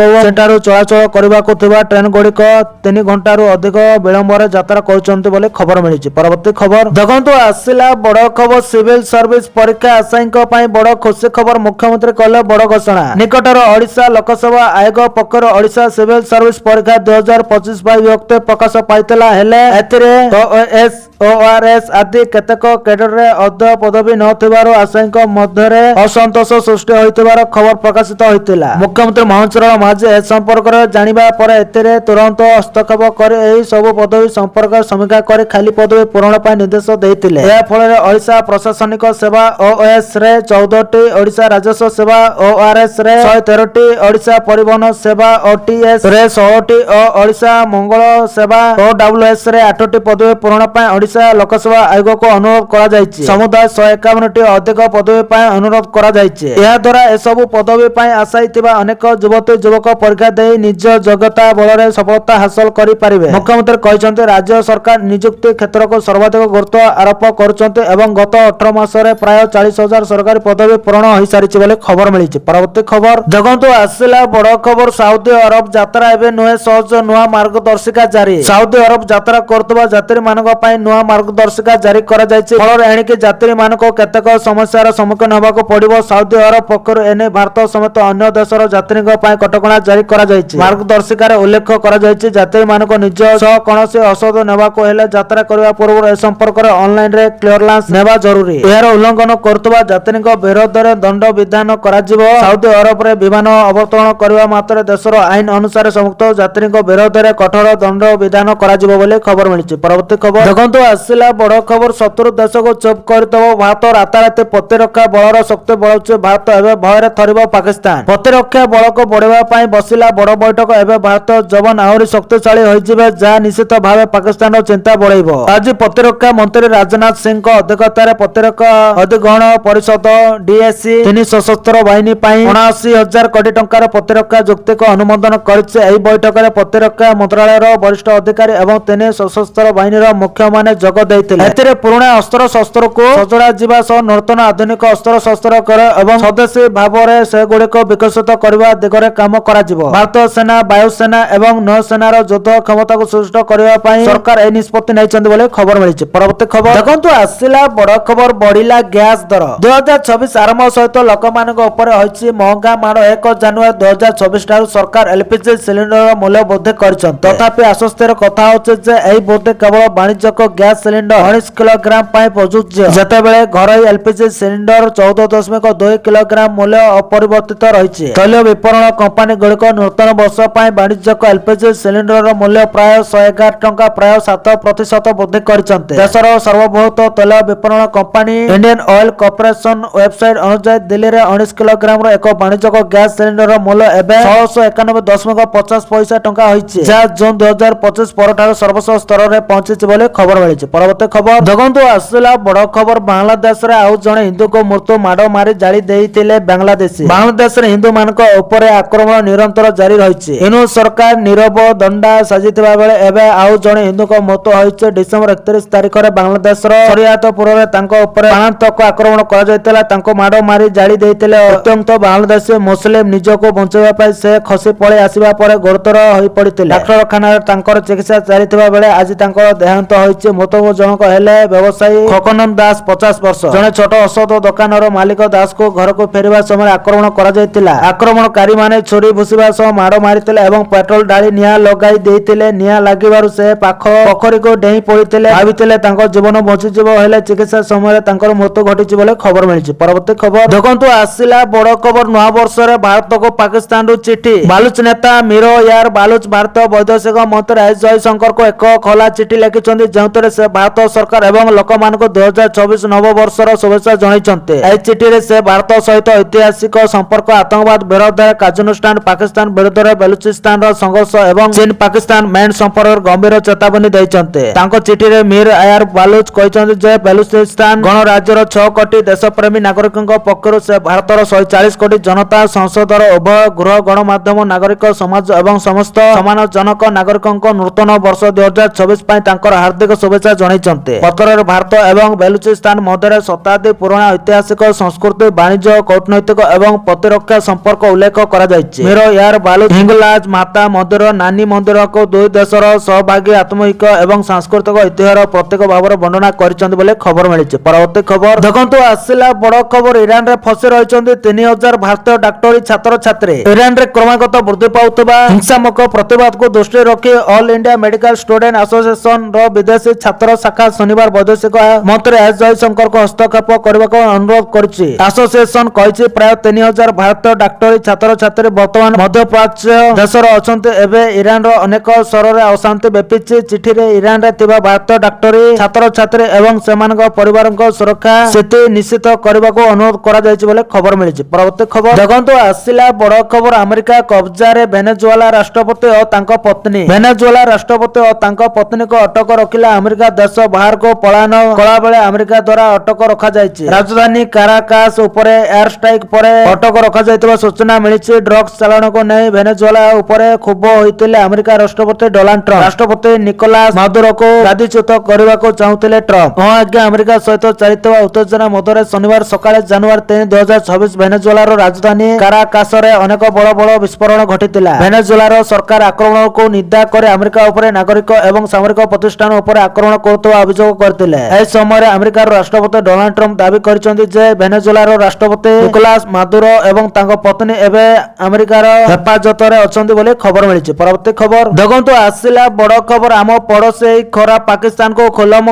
ସେଠାରୁ ଚଳାଚଳ କରିବାକୁ ଥିବା ଟ୍ରେନ ଗୁଡିକ 3 ଘଣ୍ଟାରୁ ଅଧିକ ବିଳମ୍ବରେ ଯାତ୍ରା କରୁଛନ୍ତି ବୋଲି ଖବର ମିଳିଛି। ପରବର୍ତ୍ତୀ ଖବର ଦେଖନ୍ତୁ ଆସିଲା ବଡ ଖବର, ସିଭିଲ ସର୍ଭିସ ପରୀକ୍ଷା ଆଶାୟୀଙ୍କ ପାଇଁ ବଡ ଖୁସି ଖବର, ମୁଖ୍ୟମନ୍ତ୍ରୀ କଲେ ବଡ ଘୋଷଣା। ନିକଟରେ ଓଡ଼ିଶା ଲୋକସେବା ଆୟୋଗ ପକ୍ଷରୁ ଓଡ଼ିଶା ସିଭିଲ ସର୍ଭିସ ପରୀକ୍ଷା 2025 ପାଇଁ ବିଜ୍ଞପ୍ତି ପ୍ରକାଶ ପାଇଥିଲା। ହେଲେ ଏଥିରେ OAS ORS ଆଦି କେତେକ କ୍ୟାଡରରେ ଅଧ୍ୟୟ ପଦବୀ ନଥିବାରୁ ଆଶାୟୀଙ୍କ ମଧ୍ୟରେ ଅସନ୍ତୋଷ ସୃଷ୍ଟି ହୋଇଥିବାର ଖବର ପ୍ରକାଶିତ ହୋଇଥିଲା। ମୁଖ୍ୟମନ୍ତ୍ରୀ ମୋହନ ଚରଣ ମାଝୀ ଏ ସମ୍ପର୍କରେ ଜାଣିବା ପରେ ଏଥିରେ ତୁରନ୍ତ ହସ୍ତକ୍ଷେପ କରି ଏହି ସବୁ ପଦବୀ ସମ୍ପର୍କରେ ସମୀକ୍ଷା କରି ଖାଲି ପଦବୀ ପୂରଣ ପାଇଁ ନିର୍ଦ୍ଦେଶ ଦେଇଥିଲେ। ଏହା ଫଳରେ ଓଡ଼ିଶା ପ୍ରଶାସନିକ ସେବା OAS ରେ 14ଟି, ଓଡ଼ିଶା ରାଜସ୍ୱ ସେବା ORS ରେ 113ଟି, ଓଡ଼ିଶା ପରିବହନ ସେବା OTS ରେ 16ଟି ଓ ଓଡ଼ିଶା ମଙ୍ଗଳ ସେବା OWS ରେ 8ଟି ପଦବୀ ପୂରଣ ପାଇଁ ଓଡ଼ିଶା ଲୋକସେବା ଆୟୋଗକୁ ଅନୁରୋଧ କରାଯାଇଛି। ସମୁଦାୟ 151ଟି ଅଧିକ ପଦବୀ ପାଇଁ ଅନୁରୋଧ କରାଯାଇଛି। କରାଯାଇଛି। ଏହା ଦ୍ୱାରା ଏସବୁ ପଦବୀ ପାଇଁ ଆଶାୟୀ ଥିବା ଅନେକ ଯୁବତୀ ଯୁବକ ପରୀକ୍ଷା ଦେଇ ନିଜ ଯୋଗ୍ୟତା ବଳରେ ସଫଳତା ହାସଲ କରିପାରିବେ। ମୁଖ୍ୟମନ୍ତ୍ରୀ କହିଛନ୍ତି ରାଜ୍ୟ ସରକାର ନିଯୁକ୍ତି କ୍ଷେତ୍ରକୁ ସର୍ବାଧିକ ଗୁରୁତ୍ୱ ଆରୋପ କରୁଛନ୍ତି ଏବଂ ଗତ 18 ମାସରେ ପ୍ରାୟ 40,000 ସରକାରୀ ପଦବୀ ପୂରଣ ହୋଇସାରିଛି ବୋଲି ଖବର ମିଳିଛି। ପରବର୍ତ୍ତୀ ଖବର ଦେଖନ୍ତୁ, ଆସିଲା ବଡ଼ ଖବର। ସାଉଦି ଆରବ ଯାତ୍ରା ଏବେ ନୁହେଁ ସହଜ, ନୂଆ ମାର୍ଗଦର୍ଶିକା ଜାରି। ସାଉଦି ଆରବ ଯାତ୍ରା କରୁଥିବା ଯାତ୍ରୀମାନଙ୍କ ପାଇଁ ନୂଆ ମାର୍ଗଦର୍ଶିକା ଜାରି କରାଯାଇଛି। ଫଳରେ ଏଣିକି ଯାତ୍ରୀମାନଙ୍କୁ କେତେକ ସମସ୍ୟାର ସମ୍ମୁଖୀନ ହେବାକୁ ପଡ଼ିବ। ସାଉଦି ଆରବ ପକ୍ଷରୁ ଏନେଇ ଭାରତ ସମେତ ଅନ୍ୟ ଦେଶର ଯାତ୍ରୀଙ୍କ ପାଇଁ କଟକଣା ଜାରି କରାଯାଇଛି। ମାର୍ଗଦର୍ଶିକାରେ ଉଲ୍ଲେଖ କରାଯାଇଛି ଯାତ୍ରୀମାନଙ୍କୁ ନିଜ ସହ କୌଣସି ଔଷଧ ନେବାକୁ ହେଲେ ଯାତ୍ରା କରିବା ପୂର୍ବରୁ ଏ ସମ୍ପର୍କରେ ଅନଲାଇନରେ କ୍ଲିୟରାନ୍ସ ନେବା ଜରୁରୀ। ଏହାର ଉଲ୍ଲଂଘନ କରୁଥିବା ଯାତ୍ରୀଙ୍କ ବିରୋଧରେ ଦଣ୍ଡ ବିଧାନ କରାଯିବ। ସାଉଦି ଆରବରେ ବିମାନ ଅବତରଣ କରିବା ମାତ୍ରେ ଦେଶର ଆଇନ ଅନୁସାରେ ସମସ୍ତ ଯାତ୍ରୀଙ୍କ ବିରୋଧରେ କଠୋର ଦଣ୍ଡ ବିଧାନ କରାଯିବ ବୋଲି ଖବର ମିଳିଛି। ପରବର୍ତ୍ତୀ ଖବର ଦେଖନ୍ତୁ, ଆସିଲା ବଡ଼ ଖବର। ଶତ୍ରୁ ଦେଶକୁ ଚୁପ୍ କରିଦେବ ଭାରତ। ରାତାରାତି ପ୍ରତିରକ୍ଷା ବଳର ଶକ୍ତି ବଢାଉଛି ଭାରତ। ଏବେ ଭୟରେ ଥରିବ ପାକିସ୍ତାନ। ପ୍ରତିରକ୍ଷା ବଳକୁ ବଢାଇବା ପାଇଁ ବସିଲା ବଡ଼ ବୈଠକ। ଏବେ ଭାରତୀୟ ଯବାନ ଆହୁରି ଶକ୍ତିଶାଳୀ ହୋଇଯିବେ, ଯାହା ନିଶ୍ଚିତ ଭାବେ ପାକିସ୍ତାନର ଚିନ୍ତା ବଢାଇବ। ଆଜି ପ୍ରତିରକ୍ଷା ମନ୍ତ୍ରୀ ରାଜନାଥ ସିଂଙ୍କ ଅଧ୍ୟକ୍ଷତାରେ ପ୍ରତିରକ୍ଷା ଅଧିଗ୍ରହଣ ପରିଷଦ ଡିଏସି 3 ସଶସ୍ତ୍ର ବାହିନୀ ପାଇଁ 79,000 କୋଟି ଟଙ୍କାର ପ୍ରତିରକ୍ଷା ଚୁକ୍ତିକୁ ଅନୁମୋଦନ କରିଛି। ଏହି ବୈଠକରେ ପ୍ରତିରକ୍ଷା ମନ୍ତ୍ରଣାଳୟର ବରିଷ୍ଠ ଅଧିକାରୀ ଏବଂ 3 ସଶସ୍ତ୍ର ବାହିନୀର ମୁଖ୍ୟମାନେ ଯୋଗ ଦେଇଥିଲେ। ଏଥିରେ ପୁରୁଣା ଅସ୍ତ୍ରଶସ୍ତ୍ରକୁ ସଜଡ଼ା ଯିବା ସହ ନୂତନ ଆଧୁନିକ ଅସ୍ତ୍ରଶସ୍ତ୍ର ଏବଂ ସ୍ୱଦେଶୀ ଭାବରେ ସେଗୁଡ଼ିକୁ ବିକଶିତ କରିବା ଦିଗରେ କାମ କରାଯିବ। ଭାରତୀୟ ସେନା, ବାୟୁସେନା ଏବଂ ନୌସେନାର ଯୁଦ୍ଧ କ୍ଷମତାକୁ ସୁଦୃଢ଼ କରିବା ପାଇଁ ସରକାର ଏହି ନିଷ୍ପତ୍ତି ନେଇଛନ୍ତି ବୋଲି ଖବର ମିଳିଛି। ପରବର୍ତ୍ତୀ ଖବର ଦେଖନ୍ତୁ, ଆସିଲା ବଡ଼ ଖବର। ବଢିଲା ଗ୍ୟାସ ଦର। 2024 ଆରମ୍ଭ ସହିତ ଲୋକମାନଙ୍କ ଉପରେ ହୋଇଛି ମହଙ୍ଗା ମାଡ଼। 1 ଜାନୁଆରୀ 2024 ଠାରୁ ସରକାର ଏଲପିଜି ସିଲିଣ୍ଡରର ମୂଲ୍ୟ ବୃଦ୍ଧି କରିଛନ୍ତି। ତଥାପି ଆଶ୍ୱସ୍ତିର କଥା ହେଉଛି ଯେ ଏହି ବୃଦ୍ଧି କେବଳ ବାଣିଜ୍ୟିକ ଗ୍ୟାସ ସିଲିଣ୍ଡର 19 କିଲୋଗ୍ରାମ ପାଇଁ ପ୍ରଯୁଜ୍ୟ, ଯେତେବେଳେ ଘରୋଇ ଏଲପିଜି ସିଲିଣ୍ଡର 14.2 କିଲୋଗ୍ରାମ ମୂଲ୍ୟ ଅପରିବର୍ତ୍ତିତ ରହିଛି। ତୈଳ ବିପଣନ କମ୍ପାନୀ ଗୁଡ଼ିକ ନୂତନ ବର୍ଷ ପାଇଁ ବାଣିଜ୍ୟିକ ଏଲପିଜି ସିଲିଣ୍ଡରର ମୂଲ୍ୟ ପ୍ରାୟ 111 ଟଙ୍କା, ପ୍ରାୟ 7% ବୃଦ୍ଧି କରିଛନ୍ତି। ଦେଶର ସର୍ବବୃହତ ତୈଳ ବିପଣନ କମ୍ପାନୀ ଇଣ୍ଡିଆନ୍ ଅଏଲ କର୍ପୋରେସନ ୱେବସାଇଟ ଅନୁଯାୟୀ ଦିଲ୍ଲୀରେ 19 କିଲୋଗ୍ରାମର ଏକ ବାଣିଜ୍ୟିକ ଗ୍ୟାସ ସିଲିଣ୍ଡରର ମୂଲ୍ୟ ଏବେ 691.50 ଟଙ୍କା ହୋଇଛି, ଯାହା ଜୁନ୍ 2025 ପରଠାରୁ ସର୍ବୋଚ୍ଚ ସ୍ତରରେ ପହଞ୍ଚିଛି ବୋଲି ଖବର ମିଳିଛି। ପରବର୍ତ୍ତୀ ଖବର ଦେଖନ୍ତୁ, ଆସିଲା ବଡ଼ ଖବର। ବାଂଲାଦେଶରେ ଆଉ ଜଣେ ହିନ୍ଦୁଙ୍କୁ ମୃତ୍ୟୁ ମାଡ଼ ମାରି ଜାଳି ଦେଇଥିଲେ ବାଂଲାଦେଶୀ। ବାଂଲାଦେଶରେ ହିନ୍ଦୁମାନଙ୍କ ଉପରେ ଆକ୍ରମଣ ନିରନ୍ତର ଜାରି ରହିଛି। ଇନୁ ସରକାର ନୀରବ ଦଣ୍ଡା ସାଜିଥିବା ବେଳେ ଏବେ ଆଉ ଜଣେ ହିନ୍ଦୁଙ୍କ ମୃତ୍ୟୁ ହୋଇଛି। ଡିସେମ୍ବର 31 ତାରିଖରେ ବାଂଲାଦେଶର ଶରିଆତପୁରରେ ତାଙ୍କ ଉପରେ ପ୍ରାଣାନ୍ତକ ଆକ୍ରମଣ କରାଯାଇଥିଲା। ତାଙ୍କୁ ମାଡ଼ ମାରି ଜାଳି ଦେଇଥିଲେ ଅତ୍ୟନ୍ତ ବାଂଲାଦେଶୀ ମୁସଲିମ। ନିଜକୁ ବଞ୍ଚାଇବା ପାଇଁ ସେ ଖସି ପଳେଇ ଆସିବା ପରେ ଗୁରୁତର ହୋଇପଡ଼ିଥିଲେ। ଡାକ୍ତରଖାନାରେ ତାଙ୍କର ଚିକିତ୍ସା ଚାଲିଥିବା ବେଳେ ଆଜି ତାଙ୍କର ଦେହାନ୍ତ ହୋଇଛି। ମୃତକ ଜଣକ ହେଲେ ବ୍ୟବସାୟୀ ଖୋକନନ୍ଦ ଦାସ, 50 ବର୍ଷ। ଜଣେ ଛୋଟ ଔଷଧ ଦୋକାନର ମାଲିକ ଦାସଙ୍କୁ ଘରକୁ ଫେରିବା ସମୟରେ ଆକ୍ରମଣ କରାଯାଇଥିଲା। ଆକ୍ରମଣକାରୀମାନେ ଛୁରୀ ଭୁଷିବା ସହ ମାଡ଼ ମାରିଥିଲେ ଏବଂ ପେଟ୍ରୋଲ ଢାଳି ନିଆଁ ଲଗାଇ ଦେଇଥିଲେ। ନିଆଁ ଲାଗିବାରୁ ସେ ପାଖ ପୋଖରୀକୁ ଡେଇଁ ପଡ଼ିଥିଲେ। ଭାବିଥିଲେ ତାଙ୍କ ଜୀବନ ବଞ୍ଚିଯିବ, ହେଲେ ଚିକିତ୍ସା ସମୟରେ ତାଙ୍କର ମୃତ୍ୟୁ ଘଟିଛି ବୋଲି ଖବର ମିଳିଛି। ପରବର୍ତ୍ତୀ ଖବର ଦେଖନ୍ତୁ, ଆସିଲା ବଡ଼ ଖବର। ନୂଆ ବର୍ଷରେ ଭାରତକୁ ପାକିସ୍ତାନରୁ ଚିଠି। ବାଲୁଚ ନେତା ମିର ୟାର ବାଲୁଚ ଭାରତୀୟ ବୈଦେଶିକ ମନ୍ତ୍ରୀ ଏସ୍ ଜୟଶଙ୍କରଙ୍କୁ ଏକ ଖୋଲା ଚିଠି ଲେଖିଛନ୍ତି, ଯେଉଁଥିରେ ସେ ଭାରତ ସରକାର ଏବଂ ଲୋକମାନଙ୍କୁ 2024 ନବବର୍ଷର ଶୁଭେଚ୍ଛା ଜଣାଇଛନ୍ତି। ଏହି ଚିଠିରେ ସେ ଭାରତ ସହିତ ଐତିହାସିକ ସମ୍ପର୍କ, ଆତଙ୍କବାଦ ବିରୋଧରେ କାର୍ଯ୍ୟାନୁଷ୍ଠାନ, ପାକିସ୍ତାନ ବିରୁଦ୍ଧରେ ବେଲୁଚିସ୍ତାନର ସଂଘର୍ଷ ଏବଂ ଚୀନ ପାକିସ୍ତାନ ମେଣ୍ଟ ସମ୍ପର୍କରେ ଗମ୍ଭୀର ଚେତାବନୀ ଦେଇଛନ୍ତି। ତାଙ୍କ ଚିଠିରେ ମିର ୟାର ବାଲୁଚ କହିଛନ୍ତି ଯେ ବେଲୁଚିସ୍ତାନ ଗଣରାଜ୍ୟର 6 କୋଟି ଦେଶପ୍ରେମୀ ନାଗରିକଙ୍କ ପକ୍ଷରୁ ସେ ଭାରତର 140 କୋଟି ଜନତା, ସଂସଦର ଉଭୟ ଗୃହ, ଗଣମାଧ୍ୟମ, ନାଗରିକ ସମାଜ ଏବଂ ସମସ୍ତ ସମ୍ମାନଜନକ ନାଗରିକଙ୍କ ନୂତନ ବର୍ଷ 2024 ପାଇଁ ତାଙ୍କର ହାର୍ଦ୍ଦିକ ଶୁଭେଚ୍ଛା ଜଣାଇଛନ୍ତି। ପତ୍ରରେ ଭାରତ ଏବଂ ବେଲୁଚିସ୍ତାନ ମଧ୍ୟରେ ଶତାବ୍ଦୀ ପୁରୁଣା ଐତିହାସିକ, ସଂସ୍କୃତି, ବାଣିଜ୍ୟ, କୂଟନୈତିକ ଏବଂ ପ୍ରତିରକ୍ଷା ସମ୍ପର୍କ ଉଲ୍ଲେଖ କରାଯାଇଛି। ମିର ୟାର ବାଲୁଚ ହିଙ୍ଗଲାଜ ମାତା ମନ୍ଦିର, ନାନୀ ମନ୍ଦିରକୁ ଦୁଇ ଦେଶର ସହଭାଗୀ ଆତ୍ମିକ ଏବଂ ସାଂସ୍କୃତିକ ଐତିହ୍ୟର ପ୍ରତୀକ ଭାବରେ ବର୍ଣ୍ଣନା କରିଛନ୍ତି ବୋଲି ଖବର ମିଳିଛି। ପରବର୍ତ୍ତୀ ଖବର ଦେଖନ୍ତୁ, ଆସିଲା ବଡ଼ ଖବର। ଇରାନରେ ଫସି ରହିଛନ୍ତି 3,000 ଭାରତୀୟ ଡାକ୍ତରୀ ଛାତ୍ରଛାତ୍ରୀ। ଇରାନରେ କ୍ରମାଗତ ବୃଦ୍ଧି ପାଉଥିବା ହିଂସାତ୍ମକ ପ୍ରତିବାଦକୁ ଦୃଷ୍ଟିରେ ରଖି all India medical student association ର ବିଦେଶୀ ଛାତ୍ର ଶାଖା ଶନିବାର ବୈଦେଶିକ ମନ୍ତ୍ରୀ ଏସ୍ ଜୟଶଙ୍କରଙ୍କୁ ହସ୍ତକ୍ଷେପ କରିବାକୁ ଅନୁରୋଧ କରିଛି। ଆସୋସିଏସନ କହିଛି ପ୍ରାୟ 3,000 ଭାରତୀୟ ଡାକ୍ତରୀ ଛାତ୍ରଛାତ୍ରୀ ବର୍ତ୍ତମାନ ମଧ୍ୟପ୍ରାଚ୍ୟ ଦେଶରେ ଅଛନ୍ତି। ଏବେ ଇରାନର ଅନେକ ସହରରେ ଅଶାନ୍ତି ବ୍ୟାପିଛି। ଚିଠିରେ ଇରାନରେ ଥିବା ଭାରତୀୟ ଡାକ୍ତରୀ ଛାତ୍ରଛାତ୍ରୀ ଏବଂ ସେମାନଙ୍କ ପରିବାରଙ୍କ ସୁରକ୍ଷା ସ୍ଥିତି ନିଶ୍ଚିତ କରିବାକୁ ଅନୁରୋଧ କରାଯାଇଛି ବୋଲି ଖବର ମିଳିଛି। ପରବର୍ତ୍ତୀ ଖବର ଦେଖନ୍ତୁ, ଆସିଲା ବଡ଼ ଖବର। ଆମେରିକା କବ୍ଜାରେ ଭେନେଜୁଏଲା ରାଷ୍ଟ୍ରପତି ଓ ତାଙ୍କ ପତ୍ନୀ। ଭେନେଜୁଏଲା ରାଷ୍ଟ୍ରପତି ଓ ତାଙ୍କ ପତ୍ନୀଙ୍କୁ ଅଟକ ରଖିଲା ଆମେରିକା। ଦେଶ ବାହାରକୁ ପଳାୟନ କଲାବେଳେ ଆମେରିକା ଦ୍ୱାରା ଅଟକ ରଖାଯାଇଛି। ରାଜଧାନୀ କାରାକାସ ଉପରେ ଉପରେ ଏୟାର ଷ୍ଟ୍ରାଇକ୍ ପରେ ଅଟକ ରଖାଯାଇଥିବା ସୂଚନା ମିଳିଛି। ଡ୍ରଗ୍ସ ଚାଲାଣକୁ ନେଇ ଭେନେଜୁଏଲା ଉପରେ କ୍ଷୁବ୍ଧ ହୋଇଥିଲେ ଆମେରିକା ରାଷ୍ଟ୍ରପତି ଡୋନାଲ୍ଡ ଟ୍ରମ୍ପ। ରାଷ୍ଟ୍ରପତି ନିକୋଲାସ ମାଦୁରୋକୁ ଗାଦିଚ୍ୟୁତ କରିବାକୁ ଚାହୁଁଥିଲେ ଟ୍ରମ୍ପ। ହଁ ଆଜ୍ଞା, ଆମେରିକା ସହିତ ଚାଲିଥିବା ଉତ୍ତେଜନା ମଧ୍ୟରେ ଶନିବାର ସକାଳେ ଜାନୁଆରୀ 3, 2026 ଭେନେଜୁଏଲାର ରାଜଧାନୀ କାରାକାସରେ ଅନେକ ବଡ଼ ବଡ଼ ବିସ୍ଫୋରଣ ଘଟିଥିଲା। ଭେନେଜୁଏଲାର ସରକାର ଆକ୍ରମଣକୁ ନିନ୍ଦା କରି ଆମେରିକା ଉପରେ ନାଗରିକ ଏବଂ ସାମରିକ ପ୍ରତିଷ୍ଠାନ ଉପରେ ଆକ୍ରମଣ କରୁଥିବା ଅଭିଯୋଗ କରିଥିଲେ। ଏହି ସମୟରେ ଆମେରିକାର ରାଷ୍ଟ୍ରପତି ଡୋନାଲ୍ଡ ଟ୍ରମ୍ପ ଦାବି କରିଛନ୍ତି ଯେ ଭେନେଜୁଏଲାର ରାଷ୍ଟ୍ରପତି ନିକୋଲାସ ମାଦୁରୋ ଏବଂ ତାଙ୍କ ପତ୍ନୀ ଏବେ ଆମେରିକାର ହେଫାଜତରେ ଅଛନ୍ତି ବୋଲି ଖବର ମିଳିଛି। ପରବର୍ତ୍ତୀ ଖବର ଦେଖନ୍ତୁ, ଆସିଲା ବଡ଼ ଖବର। ଆମ ପଡ଼ୋଶୀ ଖରାପ ପାକିସ୍ତାନକୁ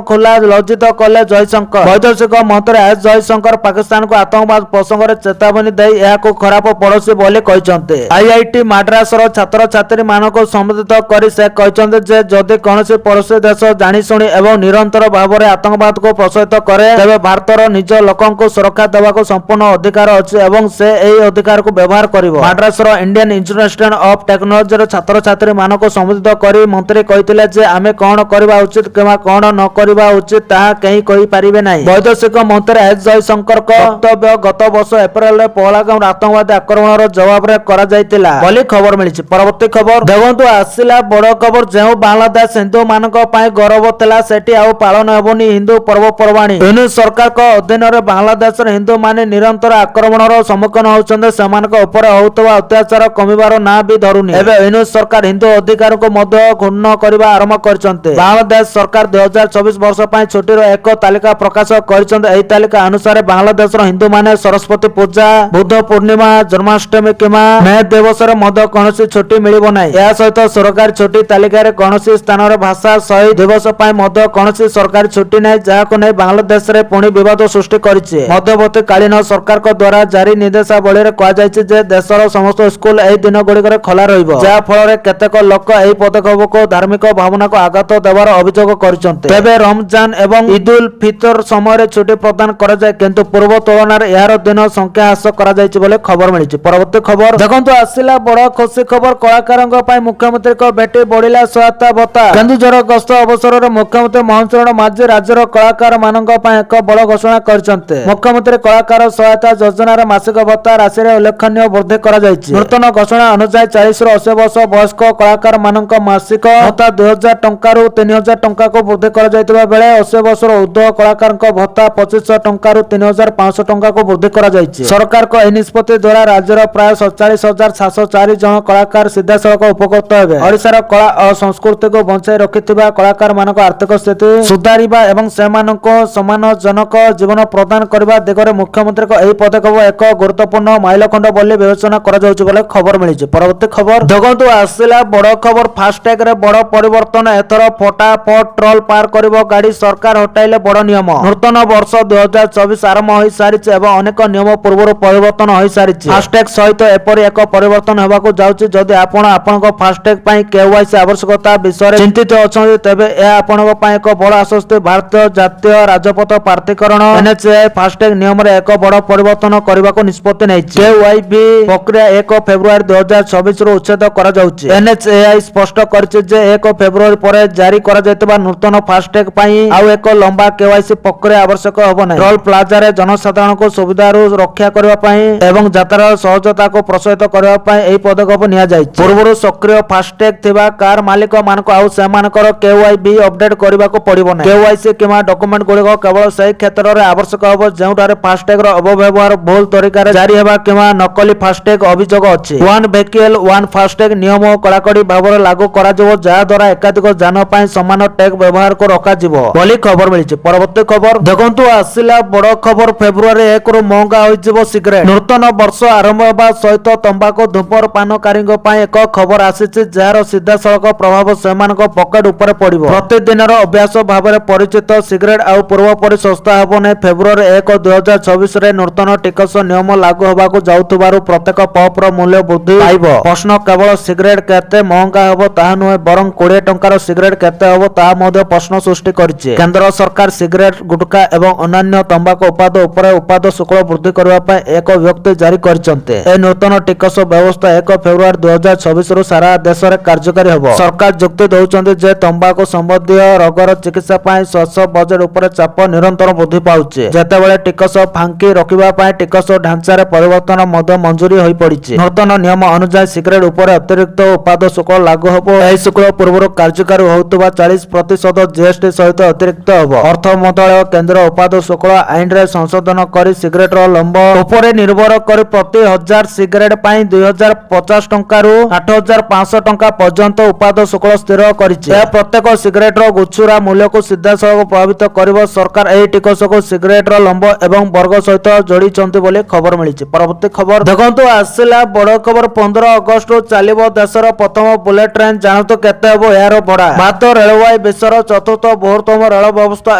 ଖୋଲା ଲଜ୍ଜିତ କଲେ ଜୟଶଙ୍କର। ବୈଦେଶିକ ମନ୍ତ୍ରୀ ଏସ୍ ଜୟଶଙ୍କର ପାକିସ୍ତାନକୁ ଆତଙ୍କବାଦ ପ୍ରସଙ୍ଗରେ ଚେତାବନୀ ଦେଇ ଏହାକୁ ଖରାପ ପଡ଼ୋଶୀ ବୋଲି କହିଛନ୍ତି। ଆଇଆଇଟି ମାଡ୍ରାସର ଛାତ୍ରଛାତ୍ରୀମାନଙ୍କୁ ସମ୍ବୋଧିତ କରି ସେ କହିଛନ୍ତି ଯେ ଯଦି କୌଣସି ପଡ଼ୋଶୀ ଦେଶ ଜାଣିଶୁଣି ଏବଂ ନିରନ୍ତର ଭାବରେ ଆତଙ୍କବାଦକୁ ପ୍ରୋତ୍ସାହିତ କରେ ତେବେ ଭାରତର ନିଜ ଲୋକଙ୍କୁ ସୁରକ୍ଷା ଦେବାକୁ ସମ୍ପୂର୍ଣ୍ଣ ଅଧିକାର ଅଛି ଏବଂ ସେ ଏହି ଅଧିକାରକୁ ବ୍ୟବହାର କରିବ। ମାଡ୍ରାସର ଇଣ୍ଡିଆନ ଇନଷ୍ଟିଚ୍ୟୁଟ୍ ଅଫ୍ ଟେକ୍ନୋଲୋଜିର ଛାତ୍ରଛାତ୍ରୀମାନଙ୍କୁ ସମ୍ବୋଧିତ କରି ମନ୍ତ୍ରୀ କହିଥିଲେ ଯେ ଆମେ କଣ କରିବା ଉଚିତ କିମ୍ବା କଣ ନ କରିବା ଉଚିତ ତାହା କେହି କହିପାରିବେ ନାହିଁ। ବୈଦେଶିକ ମନ୍ତ୍ରୀ ଏସ୍ ଜୟଶଙ୍କରଙ୍କ ବକ୍ତବ୍ୟ ଗତ ବର୍ଷ ଏପ୍ରିଲରେ ପହଲଗାମ ଆତଙ୍କବାଦୀ ଆକ୍ରମଣର ଜବାବରେ କରାଯାଇଥିଲା ବୋଲି ଖବର ମିଳିଛି। ପରବର୍ତ୍ତୀ ଖବର ଦେଖନ୍ତୁ, ଆସିଲା ବଡ଼ ଖବର। ଯେଉଁ ବାଂଲାଦେଶ ହିନ୍ଦୁମାନଙ୍କ ପାଇଁ ଗୌରବ ଥିଲା ସେଠି ଆଉ ପାଳନ ହେବନି ହିନ୍ଦୁ ପର୍ବପର୍ବାଣୀ। ୟୁନିଟ୍ ସରକାରଙ୍କ ଅଧୀନରେ ବାଂଲାଦେଶର ହିନ୍ଦୁମାନେ ନିରନ୍ତର ଆକ୍ରମଣର ସମ୍ମୁଖୀନ ହେଉଛନ୍ତି। ସେମାନଙ୍କ ଉପରେ ହେଉଥିବା ଅତ୍ୟାଚାର କମିବାର ନାଁ ବି ଧରୁନି। ଏବେ ୟୁନିଟ୍ ସରକାର ହିନ୍ଦୁ ଅଧିକାରକୁ ମଧ୍ୟ କ୍ଷୁଣ୍ଣ କରିବା ଆରମ୍ଭ କରିଛନ୍ତି। ବାଂଲାଦେଶ ସରକାର 2024 ବର୍ଷ ପାଇଁ ଛୁଟିର ଏକ ତାଲିକା ପ୍ରକାଶ କରିଛନ୍ତି। ଏହି ତାଲିକା ଅନୁସାରେ ବାଂଲାଦେଶର ହିନ୍ଦୁମାନେ ସରସ୍ୱତୀ ପୂଜା, ବୁଦ୍ଧ ପୂର୍ଣ୍ଣିମା, ଜନ୍ମାଷ୍ଟମୀ କିମ୍ବା ମେ ଦିବସରେ ମଧ୍ୟ କୌଣସି ଛୁଟି ମିଳିବ ନାହିଁ। ଏହା ସହିତ ସରକାରୀ ଛୁଟି ତାଲିକାରେ କୌଣସି ସ୍ଥାନରେ ଭାଷା ଶହୀଦ ଦିବସ ପାଇଁ ମଧ୍ୟ କୌଣସି ସରକାରୀ ଛୁଟି ନାହିଁ, ଯାହାକୁ ନେଇ ବାଂଲାଦେଶରେ ପୁଣି ବିବାଦ ସୃଷ୍ଟି କରିଛି। ମଧ୍ୟବର୍ତ୍ତୀକାଳୀନ ସରକାରଙ୍କ ଦ୍ୱାରା ଜାରି ନିର୍ଦ୍ଦେଶାବଳୀରେ କୁହାଯାଇଛି ଯେ ଦେଶର ସମସ୍ତ ସ୍କୁଲ ଏହି ଦିନଗୁଡ଼ିକରେ ଖୋଲା ରହିବ, ଯାହା ଫଳରେ କେତେକ ଲୋକ ଏହି ପଦକ୍ଷେପକୁ ଧାର୍ମିକ ଭାବନାକୁ ଆଘାତ ଦେବାର ଅଭିଯୋଗ କରିଛନ୍ତି। ତେବେ ରମଜାନ ଏବଂ ଇଦୁଲ ଫିତର ସମୟରେ ଛୁଟି ପ୍ରଦାନ କରାଯାଏ, କିନ୍ତୁ ପୂର୍ବ ତୁଳନାରେ ଏହାର ଦିନ ସଂଖ୍ୟା ହ୍ରାସ କରାଯାଇଛି ବୋଲି ଖବର ମିଳିଛି। ପରବର୍ତ୍ତୀ ଖବର ଦେଖନ୍ତୁ, ଆସିଲା ବଡ଼ ଖୁସି ଖବର। କଳାକାରଙ୍କ ପାଇଁ ମୁଖ୍ୟମନ୍ତ୍ରୀଙ୍କ ଭେଟି ବଢିଲା ସହାୟତା ଭତ୍ତା। କେନ୍ଦୁଝର ଗସ୍ତ ଅବସରରେ ମୁଖ୍ୟମନ୍ତ୍ରୀ ମୋହନ ଚରଣ ମାଝୀ ରାଜ୍ୟର କଳାକାରମାନଙ୍କ ପାଇଁ ଏକ ବଡ଼ ଘୋଷଣା କରିଛନ୍ତି। ମୁଖ୍ୟମନ୍ତ୍ରୀ କଳାକାର ସହାୟତା ଯୋଜନାର ମାସିକ ଭତ୍ତା ରାଶିରେ ଉଲ୍ଲେଖନୀୟ ବୃଦ୍ଧି କରାଯାଇଛି। ନୂତନ ଘୋଷଣା ଅନୁଯାୟୀ 40ରୁ 80 ବର୍ଷ ବୟସ୍କ କଳାକାରମାନଙ୍କ ମାସିକ ଭତ୍ତା 2,000 ଟଙ୍କାରୁ 3,000 ଟଙ୍କାକୁ ବୃଦ୍ଧି କରାଯାଇଥିବା ବେଳେ 80 ବର୍ଷର ଉର୍ଦ୍ଧ୍ୱ କଳାକାରଙ୍କ ଭତ୍ତା 2,500 ଟଙ୍କାରୁ 3,500 ଟଙ୍କାକୁ ବୃଦ୍ଧି କରାଯାଇଛି। ସରକାରଙ୍କ ଏହି ନିଷ୍ପତ୍ତି ଦ୍ୱାରା ରାଜ୍ୟର ପ୍ରାୟ 47,704 ଜଣ କଳାକାର ସିଧାସଳଖ ଉପକୃତ ହେବେ। ଓଡ଼ିଶାର କଳା ଓ ସଂସ୍କୃତିକୁ ବଞ୍ଚାଇ ରଖିଥିବା କଳାକାରମାନଙ୍କ ଆର୍ଥିକ ସ୍ଥିତି ସୁଧାରିବା ଏବଂ ସେମାନଙ୍କୁ ସମ୍ମାନଜନକ ଜୀବନ ପ୍ରଦାନ କରିବା ଦିଗରେ ମୁଖ୍ୟମନ୍ତ୍ରୀଙ୍କ ଏହି ପଦକ୍ଷେପ ଏକ ଗୁରୁତ୍ୱପୂର୍ଣ୍ଣ ମାଇଲଖୁଣ୍ଟ ବୋଲି ବିବେଚନା କରାଯାଉଛି ବୋଲି ଖବର ମିଳିଛି। ପରବର୍ତ୍ତୀ ଖବର ଦେଖନ୍ତୁ, ଆସିଲା ବଡ଼ ଖବର। ଫାଷ୍ଟଟ୍ୟାଗରେ ବଡ଼ ପରିବର୍ତ୍ତନ। ଏଥର ଫଟାଫଟ ଟୋଲ୍ ପାର କରିବ ଗାଡ଼ି। ସରକାର ହଟାଇଲେ ବଡ଼ ନିୟମ। ନୂତନ ବର୍ଷ 2024 ଆରମ୍ଭ ହୋଇସାରିଛି ଏବଂ ଅନେକ ନିୟମ ପୂର୍ବରୁ ପରିବର୍ତ୍ତନ ହୋଇସାରିଛି। ଫାଷ୍ଟଟ୍ୟାଗ ସହିତ ଏପରି ଏକ ପରିବର୍ତ୍ତନ ହେବାକୁ ଯାଉଛି। ଯଦି ଆପଣ ଆପଣଙ୍କ ଫାଷ୍ଟଟ୍ୟାଗ ପାଇଁ କେୱାଇସି ଆବଶ୍ୟକତା ବିଷୟରେ ଚିନ୍ତିତ ଅଛନ୍ତି ତେବେ ଏହା ଆପଣଙ୍କ ପାଇଁ ଏକ ବଡ଼ ଆଶ୍ୱସ୍ତି। ଭାରତୀୟ ଜାତୀୟ ରାଜପଥ ପ୍ରାଧିକରଣ ଏନ୍ଏଚ୍ଏଆଇ ଫାଷ୍ଟଟ୍ୟାଗ ନିୟମରେ ଏକ ବଡ଼ ପରିବର୍ତ୍ତନ କରିବାକୁ ନିଷ୍ପତ୍ତି ନେଇଛି। କେୱାଇବି ପ୍ରକ୍ରିୟା 1 ଫେବୃଆରୀ 2026ରୁ ଉଚ୍ଛେଦ କରାଯାଉଛି। ଏନ୍ଏଚ୍ଏଆଇ ସ୍ପଷ୍ଟ କରିଛି ଯେ 1 ଫେବୃଆରୀ ପରେ ଜାରି କରାଯାଇଥିବା ନୂତନ ଫାଷ୍ଟଟ୍ୟାଗ ପାଇଁ ଆଉ ଏକ ଲମ୍ବା କେୱାଇସି ପ୍ରକ୍ରିୟା ଆବଶ୍ୟକ ହେବ ନାହିଁ। ଟୋଲ୍ ପ୍ଲାଜାରେ ଜନସାଧାରଣଙ୍କୁ ସୁବିଧାରୁ ରକ୍ଷା କରିବା ପାଇଁ ଏବଂ ଯାତ୍ରାର ସହଜତାକୁ ପ୍ରୋତ୍ସାହିତ କରିବା ପାଇଁ ଏହି ପଦକ୍ଷେପ ନିଆଯାଇଛି। ପୂର୍ବରୁ ସକ୍ରିୟ ଫାଷ୍ଟଟ୍ୟାଗ ଥିବା କାର ମାଲିକମାନଙ୍କୁ ଆଉ ସେମାନଙ୍କର କେୱାଇବି ଅପଡେଟ୍ କରିବାକୁ ପଡ଼ିବ ନାହିଁ। କେୱାଇସି କିମ୍ବା ଡକୁମେଣ୍ଟ ଗୁଡ଼ିକ କେବଳ ସେହି କ୍ଷେତ୍ରରେ ଆବଶ୍ୟକ ହେବ ଯେଉଁଠାରେ ଫାଷ୍ଟଟ୍ୟାଗର ଅପବ୍ୟବହାର, ଭୁଲ ତରିକାରେ ଜାରି ହେବା କିମ୍ବା ନକଲି ଫାଷ୍ଟଟ୍ୟାଗ ଅଭିଯୋଗ ଅଛି। ୱାନ୍ ଭେହିକଲ ୱାନ୍ ଫାଷ୍ଟଟ୍ୟାଗ ନିୟମ କଡ଼ାକଡ଼ି ଭାବରେ ଲାଗୁ କରାଯିବ, ଯାହାଦ୍ୱାରା ଏକାଧିକ ଯାନ ପାଇଁ ସମାନ ଟ୍ୟାଗ ବ୍ୟବହାରକୁ ରୋକାଯିବ ବୋଲି ଖବର ମିଳିଛି। ପରବର୍ତ୍ତୀ ଖବର ଦେଖନ୍ତୁ, ଆସିଲା ବଡ଼ ଖବର। ଫେବୃଆରୀ 1ରୁ ମହଙ୍ଗା ହୋଇଯିବ ସିଗାରେଟ। ନୂତନ ବର୍ଷ ଆରମ୍ଭ ହେବା ସହିତ ତମ୍ବାକୁ ଧୂମପାନକାରୀଙ୍କ ପାଇଁ ଏକ ଖବର ଆସିଛି, ଯାହାର ସିଧାସଳଖ ପ୍ରଭାବ ସେମାନଙ୍କ ପକେଟ ଉପରେ ପଡ଼ିବ। ପ୍ରତିଦିନର ଅଭ୍ୟାସ ଭାବରେ ପରିଚିତ ସିଗାରେଟ ଆଉ ପୂର୍ବପରି ଶସ୍ତା ହେବ ନାହିଁ। ଫେବୃଆରୀ 1, 2026ରେ ନୂତନ ଟିକସ ନିୟମ ଲାଗୁ ହେବାକୁ ଯାଉଥିବାରୁ ପ୍ରତ୍ୟେକ ପପର ମୂଲ୍ୟ ବୃଦ୍ଧି ପାଇବ। ପ୍ରଶ୍ନ କେବଳ ସିଗାରେଟ କେତେ ମହଙ୍ଗା ହେବ ତାହା ନୁହେଁ, ବରଂ 20 ଟଙ୍କାର ସିଗାରେଟ କେତେ ହେବ ତାହା ମଧ୍ୟ ପ୍ରଶ୍ନ ସୃଷ୍ଟି କରିଛି। କେନ୍ଦ୍ର ସରକାର ସିଗାରେଟ, ଗୁଟଖା ଏବଂ ଅନ୍ୟାନ୍ୟ ତମ୍ବାକୁ ଉତ୍ପାଦ ଉପରେ ଉତ୍ପାଦ ଶୁଳ୍କ ବୃଦ୍ଧି କରିବା ପାଇଁ ଏକ ବିଜ୍ଞପ୍ତି ଜାରି କରିଛନ୍ତି। ଏହି ନୂତନ ଟିକସ ବ୍ୟବସ୍ଥା 1 ଫେବୃଆରୀ 2026ରୁ ସାରା ଦେଶରେ କାର୍ଯ୍ୟକାରୀ ହେବ। ସରକାର ଯୁକ୍ତି ଦେଉଛନ୍ତି ଯେ ତମ୍ବାକୁ ସମ୍ବନ୍ଧୀୟ ରୋଗର ଚିକିତ୍ସା ପାଇଁ ସ୍ୱଚ୍ଛ ବଜେଟ୍ ଉପରେ ଚାପ ନିରନ୍ତର ବୃଦ୍ଧି ପାଉଛି। ଯେତେବେଳେ ଟିକସ ଫାଙ୍କି ରୋକିବା ପାଇଁ ଟିକସ ଢାଞ୍ଚାରେ ପରିବର୍ତ୍ତନ ମଧ୍ୟ ମଞ୍ଜୁରୀ ହୋଇପଡ଼ିଛି। ନୂତନ ନିୟମ ଅନୁଯାୟୀ ସିଗାରେଟ୍ ଉପରେ ଅତିରିକ୍ତ ଉତ୍ପାଦ ଶୁଳ୍କ ଲାଗୁ ହେବ। ଏହି ଶୁଳ୍କ ପୂର୍ବରୁ କାର୍ଯ୍ୟକାରୀ ହେଉଥିବା 40% ଜିଏସଟି ସହିତ ଅତିରିକ୍ତ ହେବ। ଅର୍ଥ ମନ୍ତ୍ରଣାଳୟ କେନ୍ଦ୍ର ଉତ୍ପାଦ ଶୁଳ୍କ ଆଇନରେ ସଂଶୋଧନ କରି ସିଗାରେଟର ଲମ୍ବ ଉପରେ ନିର୍ଭର କରି ପ୍ରତି 1000 ସିଗାରେଟ୍ ପାଇଁ 2050 ଟଙ୍କାରୁ 8500 ଟଙ୍କା ପର୍ଯ୍ୟନ୍ତ ଉତ୍ପାଦ ଶୁଳ୍କ ସ୍ଥିର କରିଛି। ଏହା ପ୍ରତ୍ୟେକ ସିଗାରେଟର ଗୁଚ୍ଛୁରା ମୂଲ୍ୟକୁ ସିଧାସଳଖ ପ୍ରଭାବିତ କରିବ। ସରକାର ଏହି ଟିକସକୁ ସିଗାରେଟର ଲମ୍ବ ଏବଂ ବର୍ଗ ସହିତ ଯୋଡ଼ିଛନ୍ତି ବୋଲି ଖବର ମିଳିଛି। ପରବର୍ତ୍ତୀ ଖବର ଦେଖନ୍ତୁ, ଆସିଲା ବଡ଼ ଖବର। 15 ଅଗଷ୍ଟରୁ ଚାଲିବ ଦେଶର ପ୍ରଥମ ବୁଲେଟ୍ ଟ୍ରେନ୍। ଜାଣନ୍ତୁ କେତେ ହେବ ଏହାର ଭଡ଼ା। ଭାରତୀୟ ରେଳବାଇ ବିଶ୍ୱର ଚତୁର୍ଥ ବୃହତ୍ତମ ରେଳ ବ୍ୟବସ୍ଥା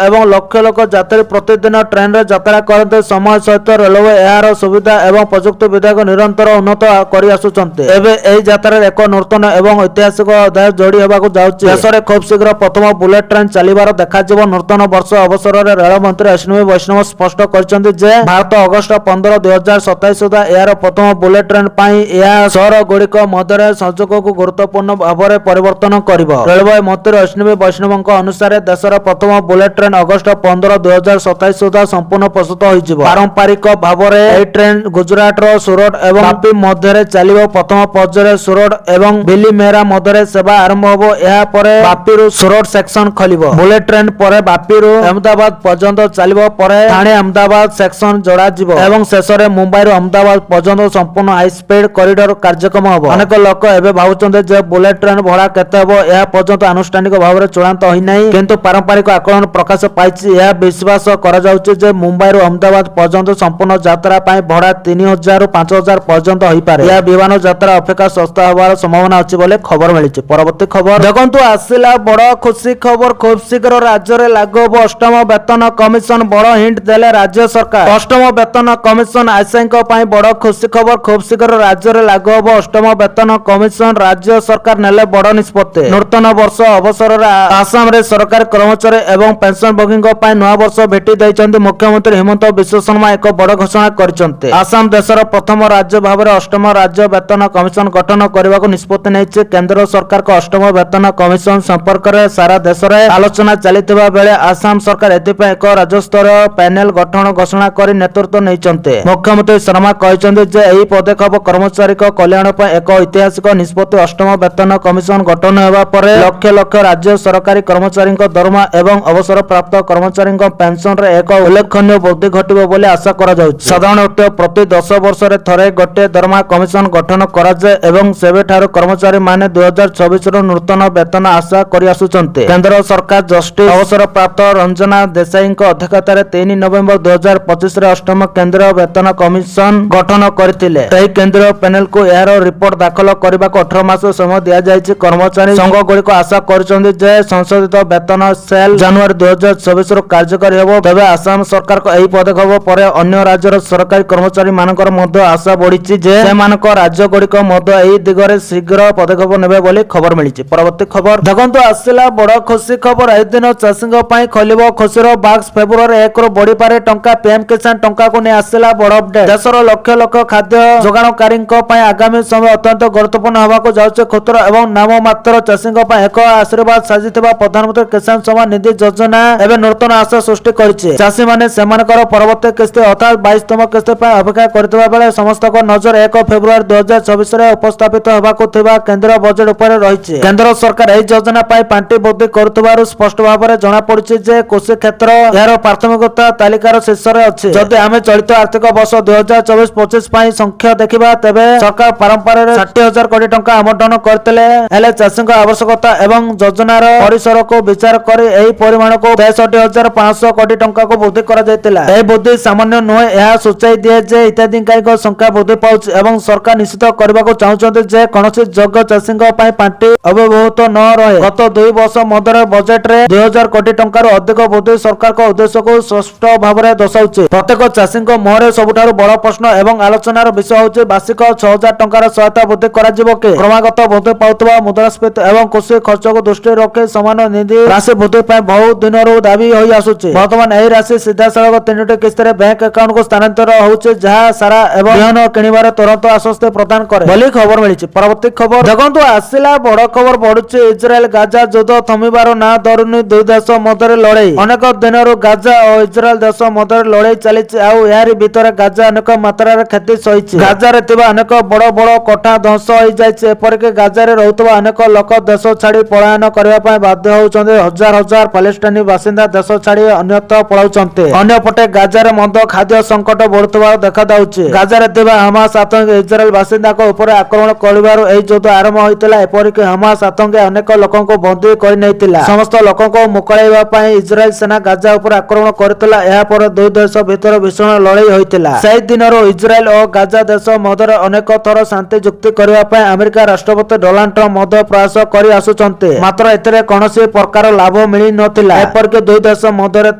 ଏବଂ ଲକ୍ଷ ଲକ୍ଷ ଯାତ୍ରୀ ପ୍ରତିଦିନ ଟ୍ରେନରେ ଯାତ୍ରା କରନ୍ତି। ସମୟ ସହିତ ରେଳବାଇ ଏହାର ସୁବିଧା ଏବଂ ପ୍ରଯୁକ୍ତି ବିଦ୍ୟାକୁ ନିରନ୍ତର ଉନ୍ନତ କରି ଆସୁଛନ୍ତି। ଏବେ ଏହି ଯାତ୍ରାରେ ଏକ ନୂତନ ଏବଂ ଐତିହାସିକ ଅଧ୍ୟାୟ ଯୋଡ଼ି ହେବାକୁ ଯାଉଛି। ଦେଶରେ ଖୁବ୍ ଶୀଘ୍ର ପ୍ରଥମ ବୁଲେଟ୍ ଟ୍ରେନ୍ ଚାଲିବାର ଦେଖାଯିବ। ନୂତନ ବର୍ଷ ଅବସରରେ ରେଳମନ୍ତ୍ରୀ ଅଶ୍ୱିନୀ ବୈଷ୍ଣବ ସ୍ପଷ୍ଟ କରିଛନ୍ତି ଯେ ଭାରତ ଅଗଷ୍ଟ 15, 2027 ସୁଦ୍ଧା ଏହାର ପ୍ରଥମ ବୁଲେଟ୍ ଟ୍ରେନ୍ ପାଇଁ ଏହା ସହରଗୁଡ଼ିକ ମଧ୍ୟରେ ସଂଯୋଗକୁ ଗୁରୁତ୍ୱପୂର୍ଣ୍ଣ ଭାବରେ ପରିବର୍ତ୍ତନ କରିବ। ରେଳବାଇ ମନ୍ତ୍ରୀ ଅଶ୍ୱିନୀ ବୈଷ୍ଣବଙ୍କ ଅନୁସାରେ ଦେଶର ପ୍ରଥମ ବୁଲେଟ୍ ଟ୍ରେନ୍ ଅଗଷ୍ଟ 15, 2027 ସୁଦ୍ଧା ସମ୍ପୂର୍ଣ୍ଣ ପ୍ରସ୍ତୁତ ହୋଇଯିବ। ପାରମ୍ପରିକ ଭାବରେ ଏହି ଟ୍ରେନ୍ ଗୁଜରାଟର ସୁରଟ ଏବଂ ବାପି ମଧ୍ୟରେ ଚାଲିବ। ପ୍ରଥମ ପର୍ଯ୍ୟାୟରେ ସୁରଟ ଏବଂ ବିଲିମେରା ମଧ୍ୟରେ ସେବା ଆରମ୍ଭ ହେବ। ଏହା ପରେ ବାପିରୁ ସୁରଟ ସେକ୍ସନ ଖୋଲିବ। ବୁଲେଟ୍ ଟ୍ରେନ୍ ପରେ ବାପିରୁ ଅହମଦାବାଦ ପର୍ଯ୍ୟନ୍ତ ଚାଲିବ। ପରେ ଥାଣେ ଅହମଦାବାଦ ସେକ୍ସନ ଯୋଡ଼ାଯିବ ଏବଂ ଶେଷରେ ମୁମ୍ବାଇରୁ ଅହମଦାବାଦ ପର୍ଯ୍ୟନ୍ତ ସମ୍ପୂର୍ଣ୍ଣ ହାଇସ୍ପିଡ୍ କରିଡର କାର୍ଯ୍ୟକ୍ରମ ହେବ। ଅନେକ ଲୋକ ଏବେ ଭାବୁଛନ୍ତି ଯେ ବୁଲେଟ୍ ଟ୍ରେନ୍ ଭଡ଼ା କେତେ ହେବ। ଏହା ପର୍ଯ୍ୟନ୍ତ ଆନୁଷ୍ଠାନିକ ଭାବରେ ଚୂଡ଼ାନ୍ତ ହୋଇନାହିଁ, କିନ୍ତୁ ପାରମ୍ପରିକ ଆକଳନ ପ୍ରକାଶ ପାଇଛି। ଏହା ବିଶ୍ୱାସ କରାଯାଉଛି ଯେ ମୁମ୍ବାଇରୁ ଅହମଦାବାଦ ପର୍ଯ୍ୟନ୍ତ ସମ୍ପୂର୍ଣ୍ଣ ଯାତ୍ରା ପାଇଁ ଭଡ଼ା 3000 ରୁ 5000 ପର୍ଯ୍ୟନ୍ତ ହୋଇପାରେ। ଏହା ବିମାନ ଯାତ୍ରା ଅପେକ୍ଷା ଶସ୍ତା ହେବାର ସମ୍ଭାବନା ଅଛି ବୋଲି ଖବର ମିଳିଛି। ପରବର୍ତ୍ତୀ ଖବର ଦେଖନ୍ତୁ, ଆସିଲା ବଡ଼ ଖୁସି ଖବର। ଖୁବ୍ ଶୀଘ୍ର ରାଜ୍ୟରେ ଲାଗୁ ହେବ ଅଷ୍ଟମ ବେତନ କମିଶନ। ବଡ଼ ହିଣ୍ଟ ଦେଲେ ରାଜ୍ୟ ସରକାର। ଅଷ୍ଟମ ବେତନ କମିଶନ ଆଶାୟୀଙ୍କ ପାଇଁ ବଡ଼ ଖୁସି ଖବର। ଖୁବ୍ ଶୀଘ୍ର ରାଜ୍ୟରେ ଲାଗୁ ହେବ ଅଷ୍ଟମ ବେତନ କମିଶନ। ରାଜ୍ୟ ସରକାର ନେଲେ ବଡ଼ ନିଷ୍ପତ୍ତି। ନୂତନ ବର୍ଷ ଅବସରରେ ଆସାମରେ ସରକାରୀ କର୍ମଚାରୀ ଏବଂ ପେନ୍ସନଭୋଗୀଙ୍କ ପାଇଁ ନୂଆବର୍ଷ ଭେଟି ଦେଇଛନ୍ତି। ମୁଖ୍ୟମନ୍ତ୍ରୀ ହିମନ୍ତ ବିଶ୍ବ ଶର୍ମା ଏକ ବଡ଼ ଘୋଷଣା କରିଛନ୍ତି। ଆସାମ ଦେଶର ପ୍ରଥମ ରାଜ୍ୟ ଭାବରେ ଅଷ୍ଟମ ରାଜ୍ୟ ବେତନ କମିଶନ ଗଠନ କରିବାକୁ ନିଷ୍ପତ୍ତି ନେଇଛି। କେନ୍ଦ୍ର ସରକାରଙ୍କ ଅଷ୍ଟମ ବେତନ କମିଶନ ସମ୍ପର୍କରେ ସାରା ଦେଶରେ ଆଲୋଚନା ଚାଲିଥିବା ବେଳେ ଆସାମ ସରକାର ଏଥିପାଇଁ ଏକ ରାଜ୍ୟସ୍ତରୀୟ ପ୍ୟାନେଲ ଗଠନ ଘୋଷଣା କରି ନେତୃତ୍ୱ ନେଇଛନ୍ତି। ମୁଖ୍ୟମନ୍ତ୍ରୀ ଶର୍ମା କହିଛନ୍ତି ଯେ ଏହି ପଦକ୍ଷେପ କର୍ମଚାରୀଙ୍କ କଲ୍ୟାଣ ପାଇଁ ଏକ ଐତିହାସିକ ନିଷ୍ପତ୍ତି। ଅଷ୍ଟମ ବେତନ କମିଶନ ଗଠନ ହେବା ପରେ ଲକ୍ଷ ଲକ୍ଷ ରାଜ୍ୟ ସରକାରୀ କର୍ମଚାରୀଙ୍କ ଦରମା ଏବଂ ଅବସରପ୍ରାପ୍ତ କର୍ମଚାରୀଙ୍କ ପେନ୍ସନରେ ଏକ ଉଲ୍ଲେଖନୀୟ ବୃଦ୍ଧି ଘଟିବ ବୋଲି ଆଶା କରାଯାଉଛି। ସାଧାରଣତଃ ପ୍ରତି 10 ବର୍ଷରେ ଥରେ ଗୋଟିଏ ଦରମା କମିଶନ ଗଠନ କରାଯାଏ ଏବଂ ସେବେଠାରୁ କର୍ମଚାରୀମାନେ 2024ରୁ ନୂତନ ବେତନ ଆଶା କରିଆସୁଛନ୍ତି। କେନ୍ଦ୍ର ସରକାର ଜଷ୍ଟିସ୍ ଅବସରପ୍ରାପ୍ତ ରଞ୍ଜନା ଦେଶାଇଙ୍କ ଅଧ୍ୟକ୍ଷତାରେ 3 ନଭେମ୍ବର 2025ରେ ଅଷ୍ଟମ କେନ୍ଦ୍ରୀୟ ବେତନ କମିଶନ ଗଠନ କରିଥିଲେ। ସେହି କେନ୍ଦ୍ରୀୟ ପ୍ୟାନେଲକୁ ଏହାର ରିପୋର୍ଟ ଦାଖଲ କରିବାକୁ 18 ମାସ ସମୟ ଦିଆଯାଇଛି। କର୍ମଚାରୀ ସଂଘଗୁଡ଼ିକ ଆଶା କରୁଛନ୍ତି ଯେ ସଂଶୋଧିତ ବେତନ ସେଲ୍ ଜାନୁଆରୀ 2024ରୁ କାର୍ଯ୍ୟକାରୀ ହେବ। ତେବେ ଆସାମ ସରକାରଙ୍କ ଏହି ପଦକ୍ଷେପ ପରେ ଅନ୍ୟ ରାଜ୍ୟର ସରକାରୀ କର୍ମଚାରୀମାନଙ୍କର ମଧ୍ୟ ଆଶା ବଢ଼ିଛି ଯେ ସେମାନଙ୍କ ରାଜ୍ୟଗୁଡ଼ିକ ମଧ୍ୟ ଏହି ଦିଗରେ ଶୀଘ୍ର ପଦକ୍ଷେପ ନେବେ ବୋଲି ଖବର ମିଳିଛି। ପରବର୍ତ୍ତୀ ଖବର ଦେଖନ୍ତୁ, ଆସିଲା ବଡ଼ ଖୁସି ଖବର। ଏହି ଦିନ ଚାଷୀଙ୍କ ପାଇଁ ଖୋଲିବ ଖୁସିର ବାକ୍ସ। ଫେବୃଆରୀ 1ରୁ ବଢ଼ିପାରେ ଟଙ୍କା। ପିଏମ କିଷାନ ଟଙ୍କାକୁ ନେଇ ଆସିଲା ବଡ଼ ଅପଡେଟ୍। ଦେଶର ଲକ୍ଷ ଲକ୍ଷ ଖାଦ୍ୟ ଯୋଗାଣକାରୀଙ୍କ ପାଇଁ ଆଗାମୀ ସମୟ ଅତ୍ୟନ୍ତ ଗୁରୁତ୍ୱପୂର୍ଣ୍ଣ ହେବାକୁ ଯାଉଛି। କ୍ଷୁଦ୍ର ଏବଂ ନାମମାତ୍ର ଚାଷୀଙ୍କ ପାଇଁ ଏକ ଆଶୀର୍ବାଦ ସାଜିଥିବା ପ୍ରଧାନମନ୍ତ୍ରୀ କିଷାନ ସମ୍ମାନ ନିଧି ଯୋଜନା ଏବେ ନୂତନ ଆଶା ସୃଷ୍ଟି କରିଛି। ଚାଷୀମାନେ ସେମାନଙ୍କର ପରବର୍ତ୍ତୀ କିସ୍ତି ଅର୍ଥାତ୍ 22ତମ କିସ୍ତି ପାଇଁ ଅପେକ୍ଷା କରିଥିବା ବେଳେ ସମସ୍ତଙ୍କ ନଜର 1 ଫେବୃଆରୀ 2024ରେ ଉପସ୍ଥାପିତ ହେବାକୁ ଥିବା କେନ୍ଦ୍ରୀୟ ବଜେଟ୍ ଉପରେ ରହିଛି। କେନ୍ଦ୍ର ସରକାର ଏହି ଯୋଜନା ପାଇଁ ପାଣ୍ଠି ବୃଦ୍ଧି କରୁଥିବାରୁ ସ୍ପଷ୍ଟ ଭାବରେ ଜଣାପଡୁଛି ଯେ କୃଷି କ୍ଷେତ୍ର ଏହାର ପ୍ରାଥମିକତା ତାଲିକାର ଶୀର୍ଷରେ ଅଛି। ଯଦି ଆମେ ଚଳିତ ଆର୍ଥିକ ବର୍ଷ 2024-25 ପାଇଁ ସଂଖ୍ୟା ଦେଖିବା, ତେବେ ସରକାର ପରମ୍ପରାରେ 60,000 କୋଟି ଟଙ୍କା ଆବଣ୍ଟନ କରିଥିଲେ। ହେଲେ ଚାଷୀଙ୍କ ଆବଶ୍ୟକତା ଏବଂ ଯୋଜନାର ପରିସରକୁ ବିଚାର କରି ଏହି ପରିମାଣକୁ 63,500 କୋଟି ଟଙ୍କାକୁ ବୃଦ୍ଧି କରାଯାଇଥିଲା। ଏହି ବୃଦ୍ଧି ସାମାନ୍ୟ ନୁହେଁ। ଏହା ସୂଚାଇ ଦିଏ ଯେ ହିତାଧିକାରୀଙ୍କ ସଂଖ୍ୟା ବୃଦ୍ଧି ପାଉଛି ଏବଂ ସରକାର ନିଶ୍ଚିତ କରିବାକୁ ଚାହୁଁଛନ୍ତି ଯେ କୌଣସି ଯୋଗ୍ୟ ଚାଷୀଙ୍କ ପାଇଁ ପାଣ୍ଠି ଅବ୍ୟବହୃତ ନ ରହେ। ଗତ 2 ବର୍ଷ ମଧ୍ୟରେ ବଜେଟରେ 2,000 କୋଟି ଟଙ୍କାରୁ ଅଧିକ ବୃଦ୍ଧି ସରକାରଙ୍କ ଉଦ୍ଦେଶ୍ୟକୁ ସ୍ପଷ୍ଟ ଭାବରେ ଦର୍ଶାଉଛି। ପ୍ରତ୍ୟେକ ଚାଷୀଙ୍କ ମୁହଁରେ ସବୁଠାରୁ ବଡ଼ ପ୍ରଶ୍ନ ଏବଂ ଆଲୋଚନାର ବିଷୟ ହେଉଛି ବାର୍ଷିକ 6,000 ଟଙ୍କାର ସହାୟତା ବୃଦ୍ଧି କରାଯିବ କି? କ୍ରମାଗତ ବୃଦ୍ଧି ପାଉଥିବା ମୁଦ୍ରାସ୍ଫୀତି ଏବଂ କୃଷି ଖର୍ଚ୍ଚକୁ ଦୃଷ୍ଟିରେ ରଖି ସମାନ ନିଧି ରାଶି ବୃଦ୍ଧି ପାଇଁ ବହୁ ଦିନରୁ ଦାବି ହୋଇ ଆସୁଛି। ବର୍ତ୍ତମାନ ଏହି ରାଶି ସିଧାସଳଖ 3ଟି କିସ୍ତିରେ ବ୍ୟାଙ୍କ ଆକାଉଣ୍ଟକୁ ସ୍ଥାନାନ୍ତର ହେଉଛି, ଯାହା ସାରା ଏବଂ ବିହନ କିଣିବାରେ ତୁରନ୍ତ ଆଶ୍ୱସ୍ତି ପ୍ରଦାନ କରେ ବୋଲି ଖବର ମିଳିଛି। ପରବର୍ତ୍ତୀ ଖବର ଦେଖନ୍ତୁ, ଆସିଲା ବଡ଼ ଖବର ବଢୁଛି। ଇସ୍ରାଏଲ ଗାଜା ଯୁଦ୍ଧ ଥମିବାର ନାଁ ଧରୁନି। ଦୁଇ ଦେଶ ମଧ୍ୟରେ ଲଢ଼େଇ। ଅନେକ ଦିନରୁ ଗାଜା ଓ ଇସ୍ରାଏଲ ଦେଶ ମଧ୍ୟରେ ଲଢ଼େଇ ଚାଲିଛି। ରହିଛି ଆଉ ଏହାରି ଭିତରେ ଗାଜା ଅନେକ ମାତ୍ରାରେ କ୍ଷତି ସହିଛି। ଗାଜାରେ ଥିବା ଅନେକ ବଡ଼ ବଡ଼ କୋଠା ଧ୍ୱଂସ ହୋଇଯାଇଛି। ଏପରିକି ଗାଜାରେ ରହୁଥିବା ଅନେକ ଲୋକ ଦେଶ ଛାଡ଼ି ପଳାୟନ କରିବା ପାଇଁ ବାଧ୍ୟ ହେଉଛନ୍ତି। ହଜାର ହଜାର ପାଲେଷ୍ଟାଇନି ବାସିନ୍ଦା ଦେଶ ଛାଡ଼ି ଅନ୍ୟତ୍ର ପଳାଉଛନ୍ତି। ଅନ୍ୟପଟେ ଗାଜାରେ ମଧ୍ୟ ଖାଦ୍ୟ ସଙ୍କଟ ବଢୁଥିବାର ଦେଖାଯାଉଛି। ଗାଜାରେ ଥିବା ହମାସ ଆତଙ୍କୀ ଇସ୍ରାଏଲ ବାସିନ୍ଦାଙ୍କ ଉପରେ ଆକ୍ରମଣ କରିବାରୁ ଏହି ଯୁଦ୍ଧ ଆରମ୍ଭ ହୋଇଥିଲା। ଏପରିକି ହମାସ ଆତଙ୍କୀ ଅନେକ ଲୋକଙ୍କୁ ବନ୍ଦୀ କରିନେଇଥିଲା। ସମସ୍ତ ଲୋକଙ୍କୁ ମୁକୁଳାଇବା ପାଇଁ ଇସ୍ରାଏଲ ସେନା ଗାଜା ଉପରେ ଆକ୍ରମଣ କରିଥିଲା। ଏହାପରେ ଦୁଇ ଦେଶ ଭିତରେ ଭୀଷଣ ଲଢ଼େଇ ହୋଇଥିଲା। ସେହି ଦିନରୁ ଇସ୍ରାଏଲ ଓ ଗାଜା ଦେଶ ମଧ୍ୟରେ ଅନେକ ଥର ଶାନ୍ତି ଚୁକ୍ତି କରିବା ପାଇଁ ଆମେରିକା ରାଷ୍ଟ୍ରପତି ଡୋନାଲ୍ଡ ଟ୍ରମ୍ପ ମଧ୍ୟ ପ୍ରୟାସ କରି ଆସୁଛନ୍ତି। ମାତ୍ର ଏଥିରେ କୌଣସି ପ୍ରକାର ଲାଭ ମିଳିନଥିଲା। ଏପରିକି ଦୁଇ ଦେଶ ମଧ୍ୟରେ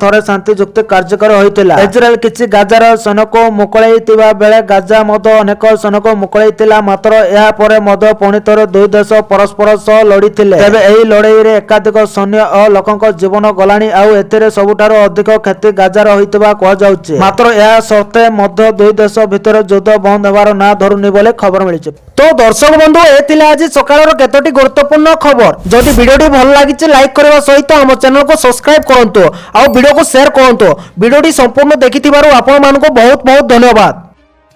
ଥରେ ଶାନ୍ତି ଚୁକ୍ତି କାର୍ଯ୍ୟକାରୀ ହୋଇଥିଲା। ଇସ୍ରାଏଲ କିଛି ଗାଜାର ସୈନ୍ୟକୁ ମୁକୁଳାଇଥିବା ବେଳେ ଗାଜା ମଧ୍ୟ ଅନେକ ସୈନ୍ୟକୁ ମୁକୁଳାଇଥିଲା। ମାତ୍ର ଏହା ପରେ ମଧ୍ୟ ପୁଣି ଥରେ ଦୁଇ ଦେଶ ପରସ୍ପର ସହ ଲଢ଼ିଥିଲେ। ତେବେ ଏହି ଲଢ଼େଇରେ ଏକାଧିକ ସୈନ୍ୟ ଓ ଲୋକଙ୍କ ଜୀବନ ଗଲାଣି ଆଉ ଏଥିରେ ସବୁଠାରୁ ଅଧିକ କ୍ଷତି ଗାଜାର ହୋଇଥିବା କୁହାଯାଉଛି। ମାତ୍ର ଏହା ସତ୍ତ୍ୱେ ମଧ୍ୟ ଦୁଇ ଦେଶ ଭିତରେ ଯୁଦ୍ଧ ବନ୍ଦ ହେବାର ନାଁ ଧରୁନି ବୋଲି ଖବର ମିଳିଛି। तो दर्शक बंधु ए थिला आज सकाळर केतोटी गुरुत्वपूर्ण खबर। जदि वीडियोटी भल लागिछि लाइक करबा सहित हम चैनल को सब्सक्राइब करंतु आ वीडियो को शेयर करंतु। वीडियोटी संपूर्ण देखिथिबारु आपण मानको बहुत बहुत धन्यवाद।